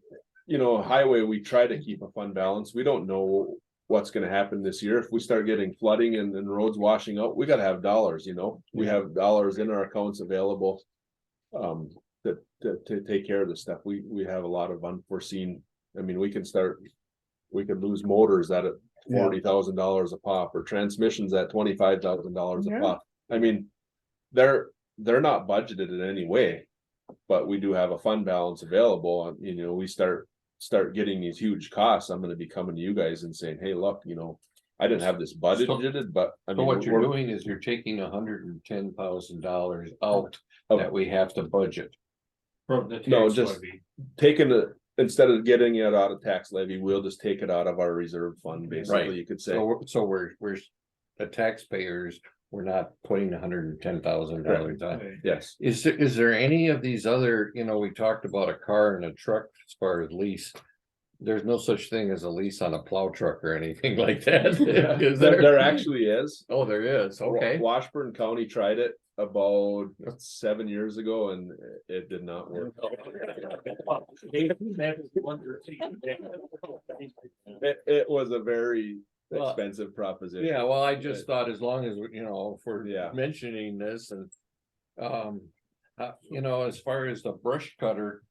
you know, highway, we try to keep a fund balance. We don't know what's gonna happen this year. If we start getting flooding and roads washing out, we gotta have dollars, you know, we have dollars in our accounts available. To take care of this stuff. We have a lot of unforeseen, I mean, we could lose motors at $40,000 a pop, or transmissions at $25,000 a Yeah. pop. I mean, they're not budgeted in any way. But we do have a fund balance available, and you know, we start getting these huge costs. I'm gonna be coming to you guys and saying, hey, look, you know, I didn't have this budgeted, but I So mean. what you're we're- doing is you're taking $110,000 out Of- that we have to budget. From the No, tax just- levy. Taking it, instead of getting it out of tax levy, we'll just take it out of our reserve fund, Right. basically, you could say. So we're the taxpayers, we're not putting $110,000 on. Okay. Yes, Is there any of these other, you know, we talked about a car and a truck as far as lease. There's no such thing as a lease on a plow truck or anything like that. Is there actually is. Oh, there is, okay. Washburn County tried it, about 7 years ago and it did not work. It was a very Well, expensive proposition. Yeah, well, I just thought as long as, if we're Yeah. mentioning this and. As far as the brush cutter,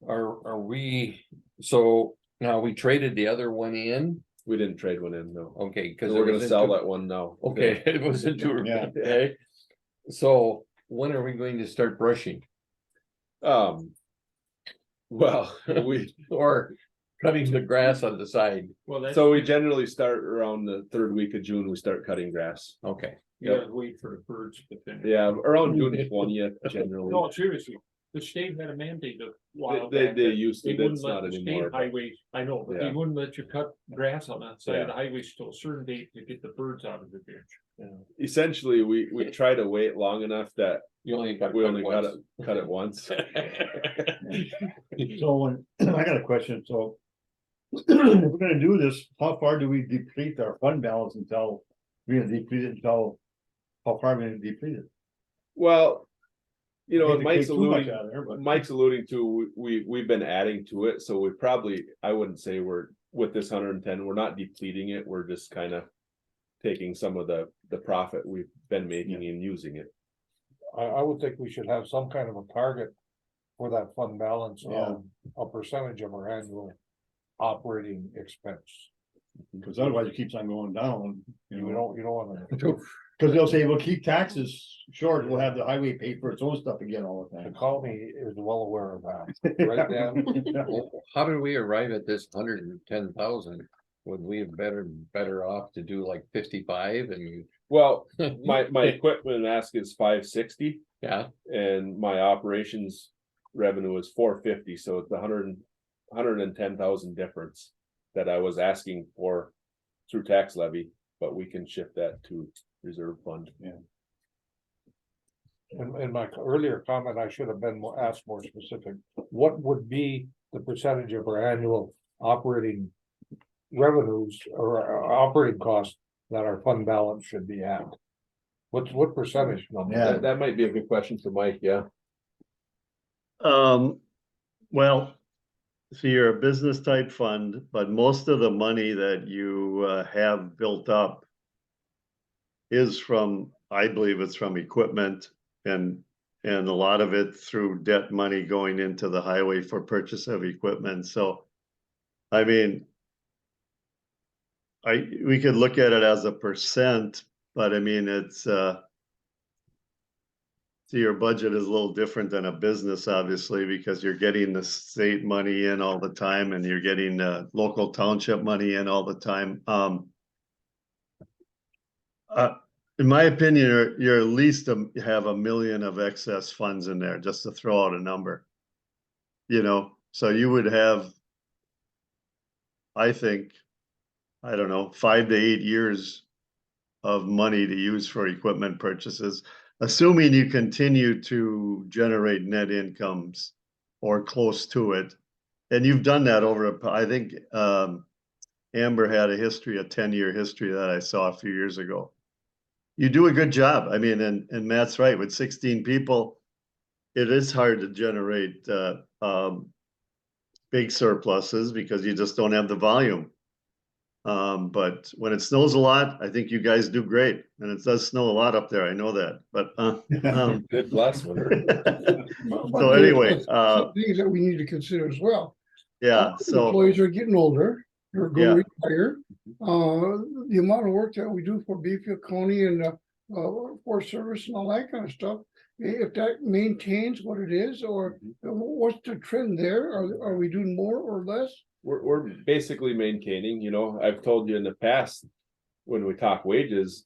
are we, so now we traded the other one in, We didn't trade one in, no. okay, cause. We're it gonna was sell into- that one now. Okay, it was into, Yeah. okay. So when are we going to start brushing Well, we, or cutting the grass on the side? Well, that's. so we generally start around the 3rd week of June, we start cutting grass. Okay, You gotta wait for the birds to finish. Yeah, around June 20th generally. No, seriously, the state had a mandate a while They back. they that used to, They wouldn't that's let not the state anymore. but- highways, I know, but they Yeah. wouldn't let you cut grass on that side Yeah. of the highways till a certain date to get the birds out of the ditch. Essentially, we try to wait long enough that you only got. we only cut it once. So when, I got a question, so. If we're gonna do this, how far do we deplete our fund balance until, we're gonna deplete it until, how far are we gonna deplete it? Well, I hate to Mike's take too much alluding, out of there, but- Mike's alluding to, we've been adding to it, so we probably, I wouldn't say we're, with this 110, we're not depleting it, we're just kind of. Taking some of the profit we've been making and using it. I would think we should have some kind of a target for that fund balance, Yeah. a percentage of our annual operating expense. Cause otherwise it keeps on going down, You don't wanna, Cause they'll say, well, keep taxes short, we'll have the highway pay for its own stuff again all the the time. county is well aware of that, right, Dan? How did we arrive at this 110,000? Would we have better off to do like 55 and, Well, my equipment ask is 560 yeah, and my operations revenue is 450, so it's 110,000 difference. That I was asking for through tax levy, but we can shift that to reserve fund. In my earlier comment, I should have been asked more specific. What would be the percentage of our annual operating revenues or operating costs that our fund balance should be at? What percentage? number? Yeah. That might be a good question for Mike, yeah. Well, so you're a business type fund, but most of the money that you have built up is from, I believe it's from equipment and a lot of it through debt money going into the highway for purchase of equipment. So, I mean, we could look at it as a percent, but I mean, it's so your budget is a little different than a business, obviously, because you're getting the state money in all the time and you're getting local township money in all the time. In my opinion, you're at least have $1 million of excess funds in there, just to throw out a number. So you would have, I think, I don't know, 5 to 8 years of money to use for equipment purchases, assuming you continue to generate net incomes or close to it. And you've done that I think Amber had a 10-year history that I saw a few years ago. You do a good job. I mean, and Matt's right, with 16 people, it is hard to generate big surpluses because you just don't have the volume. But when it snows a lot, I think you guys do great, and it does snow a lot up there. I know that, but Good last one. So anyway, Some things that we need to consider as well. yeah, so Employees are getting older, they're going to Yeah. retire. The amount of work that we do for Bayfield County and Forest Service and all that kind of stuff. If that maintains what it is, or what's the trend there? Are we doing more or less? We're basically maintaining, I've told you in the past, when we talk wages,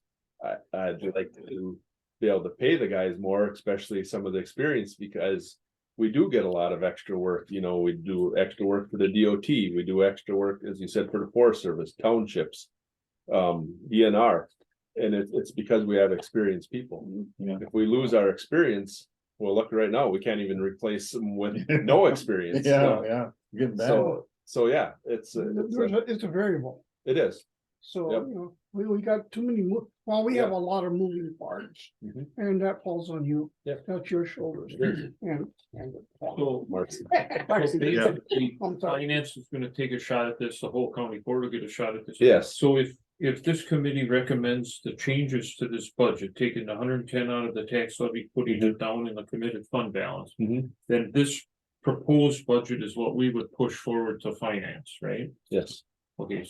I'd like to be able to pay the guys more, especially some of the experience, because we do get a lot of extra work, we do extra work for the DOT, we do extra work, as you said, for the Forest Service, townships, DNR, and it's because we have experienced people. Yeah. If we lose our experience, well, look, right now, we can't even replace them with no experience. Yeah, getting bad. So yeah, it's It's a variable. it is. So, Yep. you know, we got too many, we have a lot of moving parts. Mhm. And that falls on you. Yep. That's your shoulders. Sure. And. So Marcy. so basically, I'm sorry. finance is gonna take a shot at this, the whole county board will get a shot at this. Yes, So if this committee recommends the changes to this budget, taking the 110 out of the tax levy, putting it down in the committed fund balance. Mhm. Then this proposed budget is what we would push forward to finance, right? yes, Okay,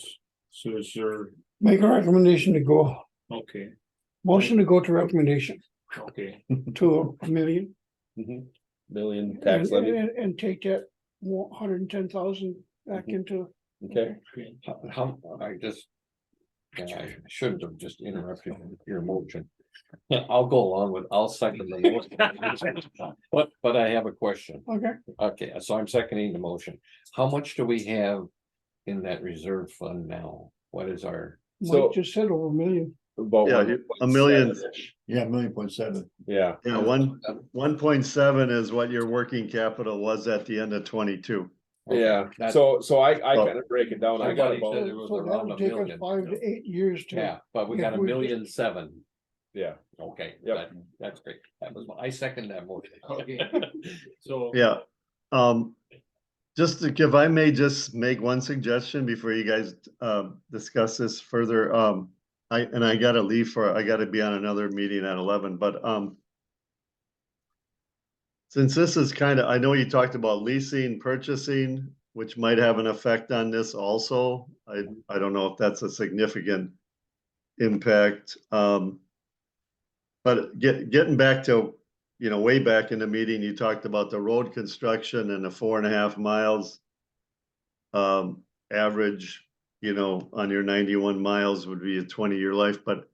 so is there, Make a recommendation to go, okay, motion to go to recommendation okay, to a million. million tax levy, And take that 110,000 back into. okay, okay. How, I just. I shouldn't have just interrupted your motion. I'll go along with, I'll second the motion. But I have a question. Okay, Okay, so I'm seconding the motion. How much do we have in that reserve fund now? What is our, So- Mike just said over a million. about Yeah, 1,000,000. 1.7-ish. Yeah, 1.7 million. Yeah, Yeah, 1.7 is what your working capital was at the end of 22. yeah, That- so I Oh. kind of break it down, I I got thought he about, said it was So around that'll a take us million. 5 to 8 years to. Yeah, but we Yeah, got a we're million seven. yeah, Okay, Yep. that's great. That was, I second that motion. Okay. So. Yeah, just to, if I may just make one suggestion before you guys, discuss this further, I gotta leave I gotta be on another meeting at 11, but, since this is kind of, I know you talked about leasing, purchasing, which might have an effect on this also. I don't know if that's a significant impact. But getting back to, you know, way back in the meeting, you talked about the road construction and the 4.5 miles. Average, you know, on your 91 miles would be a 20-year life, but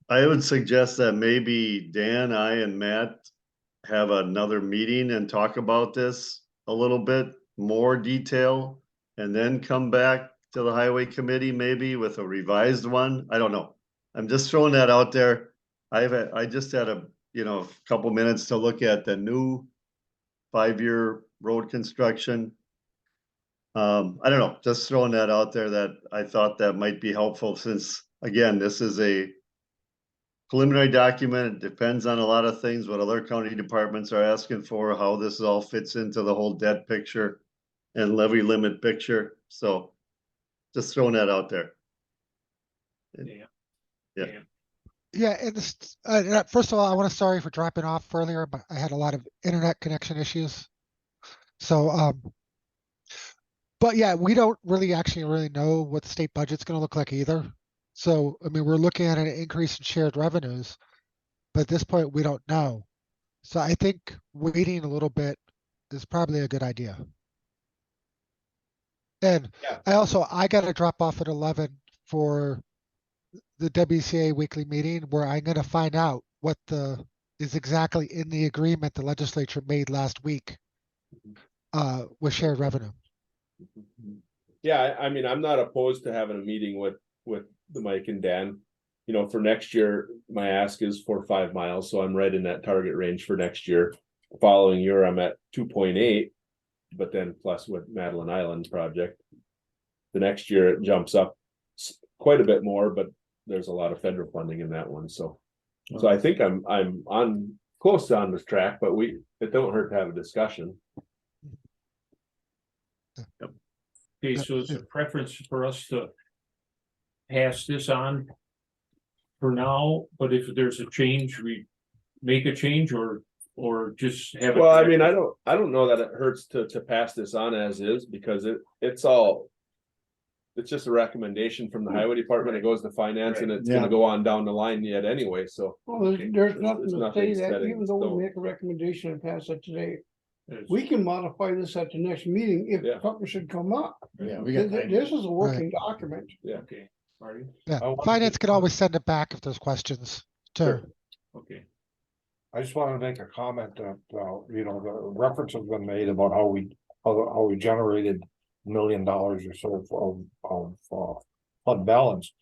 I would suggest that maybe Dan, I and Matt have another meeting and talk about this a little bit more detail. And then come back to the highway committee maybe with a revised one. I don't know. I'm just throwing that out there. I just had a, you know, a couple minutes to look at the new 5-year road construction. I don't know, just throwing that out there that I thought that might be helpful since, again, this is a preliminary document. It depends on a lot of things, what other county departments are asking for, how this all fits into the whole debt picture and levy limit picture. So just throwing that out there. Yeah. Yeah. Yeah, and this, first of all, I want to sorry for dropping off earlier, but I had a lot of internet connection issues. So, but yeah, we don't really know what the state budget's gonna look like either. So, I mean, we're looking at an increase in shared revenues, but at this point, we don't know. So I think waiting a little bit is probably a good idea. And Yeah. I gotta drop off at 11 for the WCA weekly meeting where I'm gonna find out what is exactly in the agreement the legislature made last week with shared revenue. yeah, I mean, I'm not opposed to having a meeting with the Mike and Dan. You know, for next year, my ask is for 5 miles, so I'm right in that target range for next year. Following year, I'm at 2.8, but then plus with Madeline Island project. The next year it jumps up quite a bit more, but there's a lot of federal funding in that one, so. So I think I'm on close on this track, but it don't hurt to have a discussion. Okay, so it's a preference for us to pass this on for now, but if there's a change, we make a change or just have it. Well, I mean, I don't know that it hurts to pass this on as is, because it's just a recommendation from the highway department. It goes to finance and it's Yeah. gonna go on down the line yet anyway, so. Well, there's nothing There's to nothing say that, set in even though stone. we make a recommendation and pass it today, It's- we can modify this at the next meeting if Yeah. something should come up. Yeah, we got time. This is a working document. Okay, Marty, Yeah, I wanted finance to- can always send it back if there's questions too. Sure. okay. I just wanted to make a comment that, you know, the reference has been made about how we generated $1 million or so of fund balance.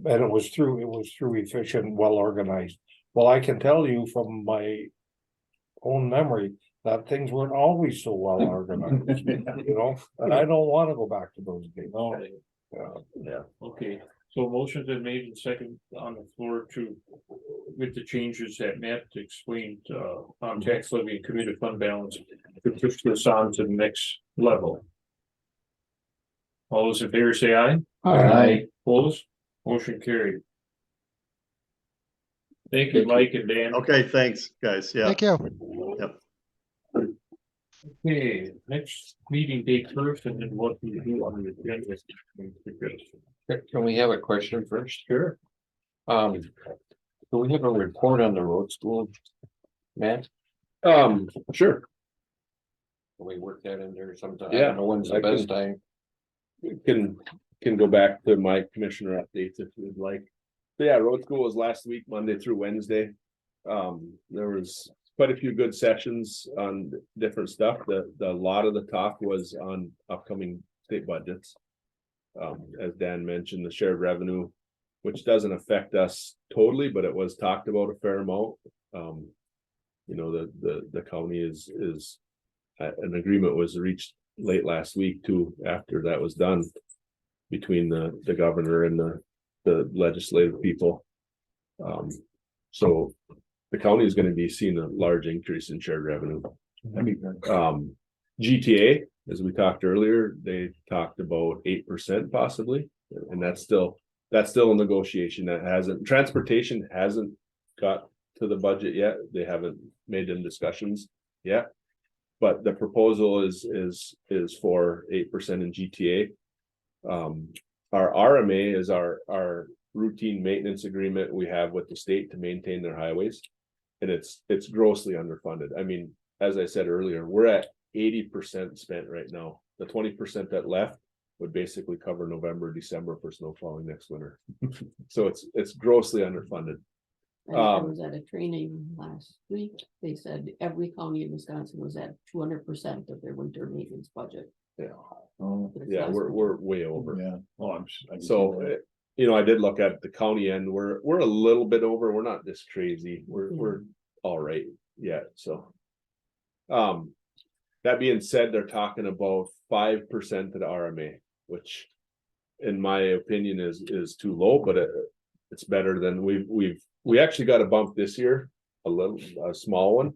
And it was through efficient, well organized. Well, I can tell you from my own memory that things weren't always so well organized, you know, and I don't want to go back to those days. Yeah, Okay, so motion's been made and second on the floor to, with the changes that Matt explained, on tax levy and committed fund balance, to push this on to the next level. All those in favor say aye. Aye. Opposed, motion carried. Thank you, Mike and Dan. Okay, thanks, guys. Yeah. Thank you. Okay, next meeting date first and then what we do on the agenda. Can we have a question first? Sure. Do we have a report on the road school? Matt, sure. can we work that in there sometime? I Yeah, don't know when's I the best can- time. Can go back to my commissioner updates if you'd like. So yeah, road school was last week, Monday through Wednesday. There was quite a few good sessions on different stuff. The lot of the talk was on upcoming state budgets. As Dan mentioned, the shared revenue, which doesn't affect us totally, but it was talked about a fair amount. You know, the county is an agreement was reached late last week too, after that was done between the governor and the legislative people. So the county is going to be seeing a large increase in shared revenue. GTA, as we talked earlier, they talked about 8% possibly, and that's still a negotiation. That hasn't, transportation hasn't got to the budget yet. They haven't made them discussions yet. But the proposal is for 8% in GTA. Our RMA is our routine maintenance agreement we have with the state to maintain their highways. And it's grossly underfunded. I mean, as I said earlier, we're at 80% spent right now. The 20% that left would basically cover November, December for snow plowing next winter. So it's grossly underfunded. I was at a training last week. They said every county in Wisconsin was at 200% of their winter maintenance budget. Yeah. Oh, But it's Yeah, last we're winter. way over. yeah. Oh, I can see So, that. you know, I did look at the county end. We're a little bit over. We're not this crazy. We're all right yet. So, that being said, they're talking about 5% of the RMA, which, in my opinion, is too low. But it's better than we actually got a bump this year, a small one.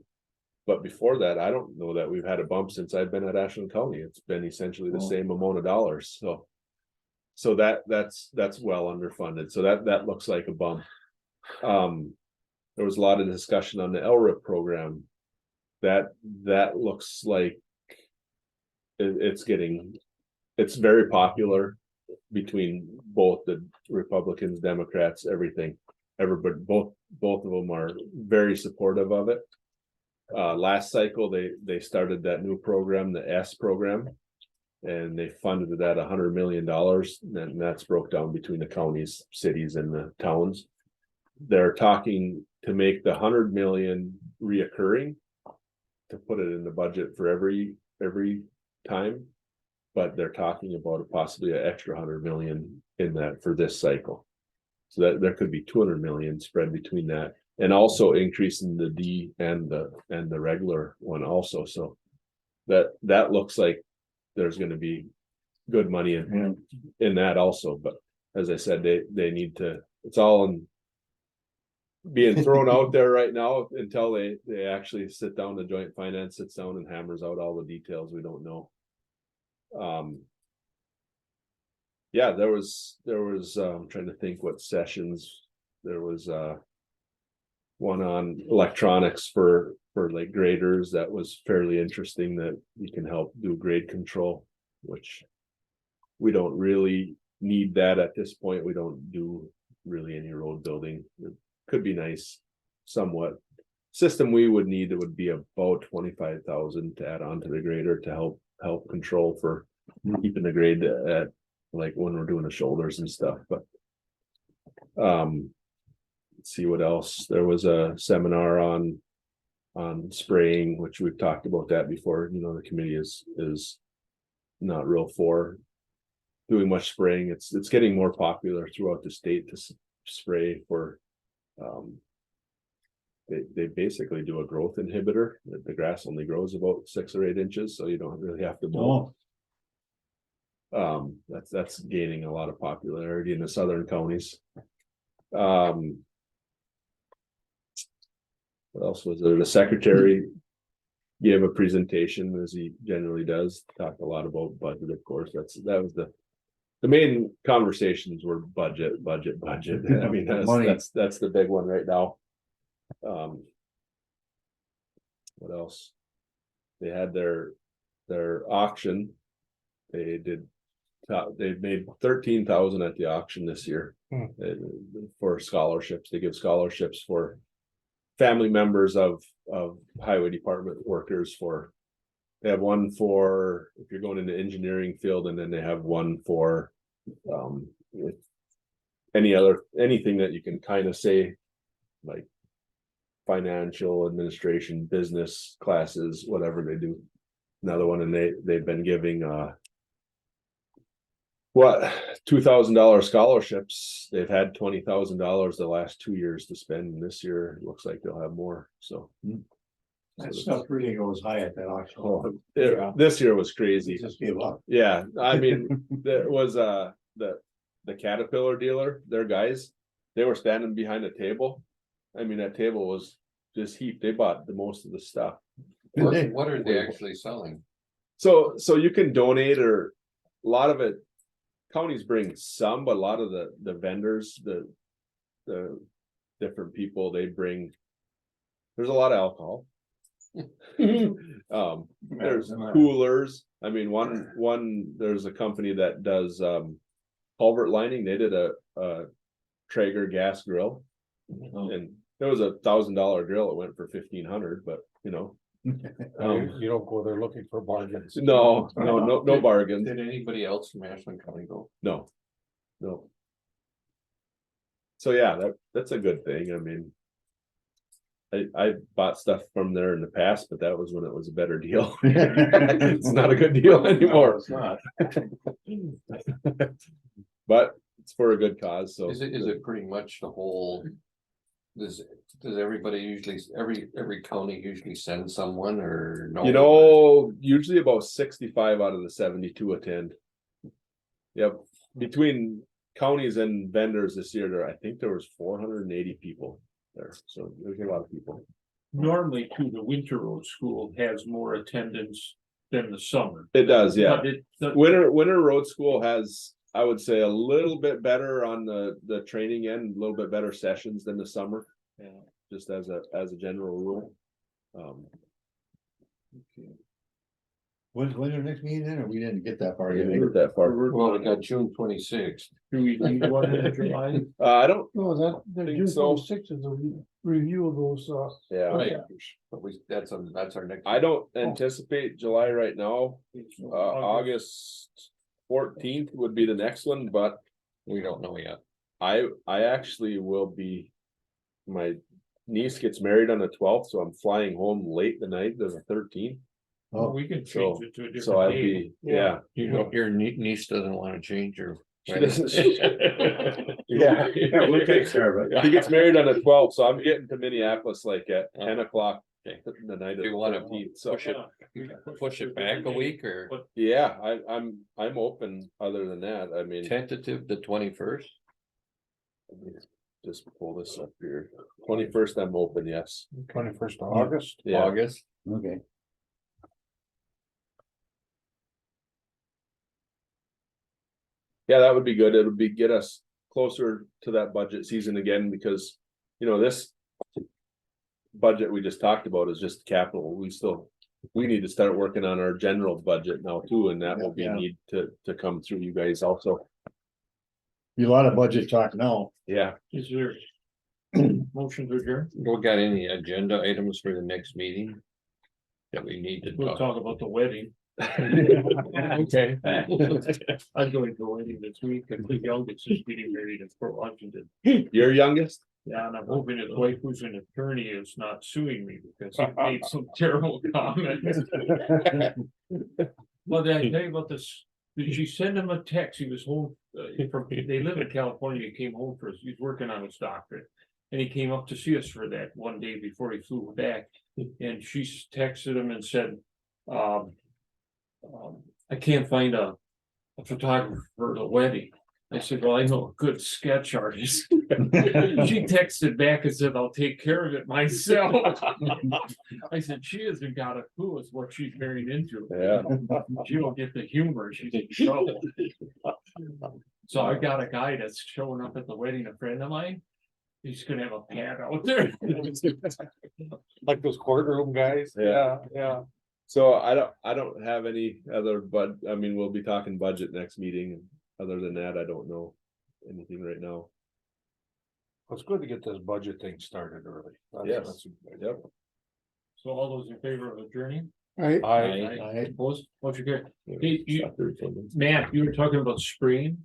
But before that, I don't know that we've had a bump since I've been at Ashland County. It's been essentially the same amount of dollars. So that's well underfunded. So that looks like a bump. There was a lot of discussion on the LRIP program. That looks like it's very popular between both the Republicans, Democrats, everything. Everybody, both of them are very supportive of it. Last cycle, they started that new program, the S program, and they funded it at $100 million, and that's broke down between the counties, cities, and the towns. They're talking to make the 100 million reoccurring, to put it in the budget for every time, but they're talking about possibly an extra 100 million in that for this cycle. So that there could be 200 million spread between that, and also increasing the D and the regular one also. So that looks like there's going to be good money in that also. But as I said, they need to. It's all being thrown out there right now until they actually sit down. The joint finance sits down and hammers out all the details. We don't know. Yeah, there was I'm trying to think what sessions. There was one on electronics for like graders that was fairly interesting, that you can help do grade control, which we don't really need that at this point. We don't do really any road building. It could be nice somewhat. System we would need, it would be about 25,000 to add on to the grader to help control for keeping the grade at, like when we're doing the shoulders and stuff. But let's see what else. There was a seminar on spraying, which we've talked about that before. You know, the committee is not real for doing much spraying. It's getting more popular throughout the state to spray for they basically do a growth inhibitor. The grass only grows about 6 or 8 inches, so you don't really have to mow. That's gaining a lot of popularity in the southern counties. What else was there? The secretary gave a presentation, as he generally does, talked a lot about budget, of course. That was the main conversations were budget. I mean, Money. that's the big one right now. What else? They had their auction. They made 13,000 at the auction this year. For scholarships. They give scholarships for family members of highway department workers. They have one for if you're going into engineering field, and then they have one for anything that you can kind of say, like financial administration, business classes, whatever they do. Another one, and they've been giving $2,000 scholarships. They've had $20,000 the last 2 years to spend, and this year it looks like they'll have more. So That stuff really goes high at that auction. this year was crazy. Just gave up. Yeah, I mean, there was the Caterpillar dealer, their guys, they were standing behind a table. I mean, that table was just heaped. They bought the most of the stuff. What are they actually selling? So you can donate, or a lot of it, counties bring some, but a lot of the vendors, the different people they bring, there's a lot of alcohol. There's coolers. I mean, one there's a company that does culvert lining. They did a Traeger gas grill, and there was $1,000 grill. It went for $1,500, but you know. You don't go there looking for bargains. No bargains. Did anybody else from Ashland County go? No. So yeah, that's a good thing. I mean, I bought stuff from there in the past, but that was when it was a better deal. It's not a good deal anymore. It's not. But it's for a good cause, so. Is it pretty much the whole? Does everybody usually, every county usually send someone, or no? You know, usually about 65 out of the 72 attend. Yep, between counties and vendors this year, I think there was 480 people there, so there's a lot of people. Normally too, the winter road school has more attendance than the summer. It does, yeah. But Winter road school has, I would say, a little bit better on the training end, a little bit better sessions than the summer. Yeah. Just as a general rule. When's our next meeting then, or we didn't get that far I yet? didn't get that far. Well, we got June 26th. Do we need one in July? I don't, No, that, the Think June so. 26th is a review of those, yeah, Right. But that's our next. I don't anticipate July right now. August 14th would be the next one, but We don't know yet. I actually will be, my niece gets married on the 12th, so I'm flying home late the night of the 13th. Well, we can change it to a different. So I'd day. be, yeah. You know, your niece doesn't want to change her. She doesn't- Yeah, we'll take care of it. He gets married on the 12th, so I'm getting to Minneapolis like at 10 o'clock the night of Do the you want to 13th, so. push it back a week, or Yeah, I'm open other than that. I mean, tentative the 21st? just pull this up here. 21st, I'm open, yes. 21st of August. Yeah, August? Okay. yeah, that would be good. It'll get us closer to that budget season again, because, you know, this budget we just talked about is just capital. We need to start working on our general budget now too, and that will be Yeah. need to come through you guys also. Be a lot of budget talk now. Yeah, Is there motion to adjourn? We got any agenda items for the next meeting? That we need to We'll talk? talk about the wedding. Okay. I'm going to the wedding this week, and the youngest is getting married in Fort Washington. your youngest? Yeah, and I'm hoping his wife, who's an attorney, is not suing me because he made some terrible comments. Well, did I tell you about this? Did she send him a text? He was home they live in California. He came home he's working on his doctorate. And he came up to see us for that one day before he flew back. And she texted him and said, I can't find a a photographer for the wedding. I said, well, I know a good sketch artist. She texted back and said, I'll take care of it myself. I said, she hasn't got a clue as what she's married into. Yeah. She don't get the humor, she's in trouble. So I got a guy that's showing up at the wedding, a friend of mine. He's gonna have a pad out there. Like those courtroom guys. Yeah. Yeah. So I don't have any other, but I mean, we'll be talking budget next meeting. And other than that, I don't know anything right now. It's good to get this budget thing started early. Yes. Yep. So all those in favor of adjourning? Right? I, Opposed? Motion carried. Hey, Matt, you were talking about spraying.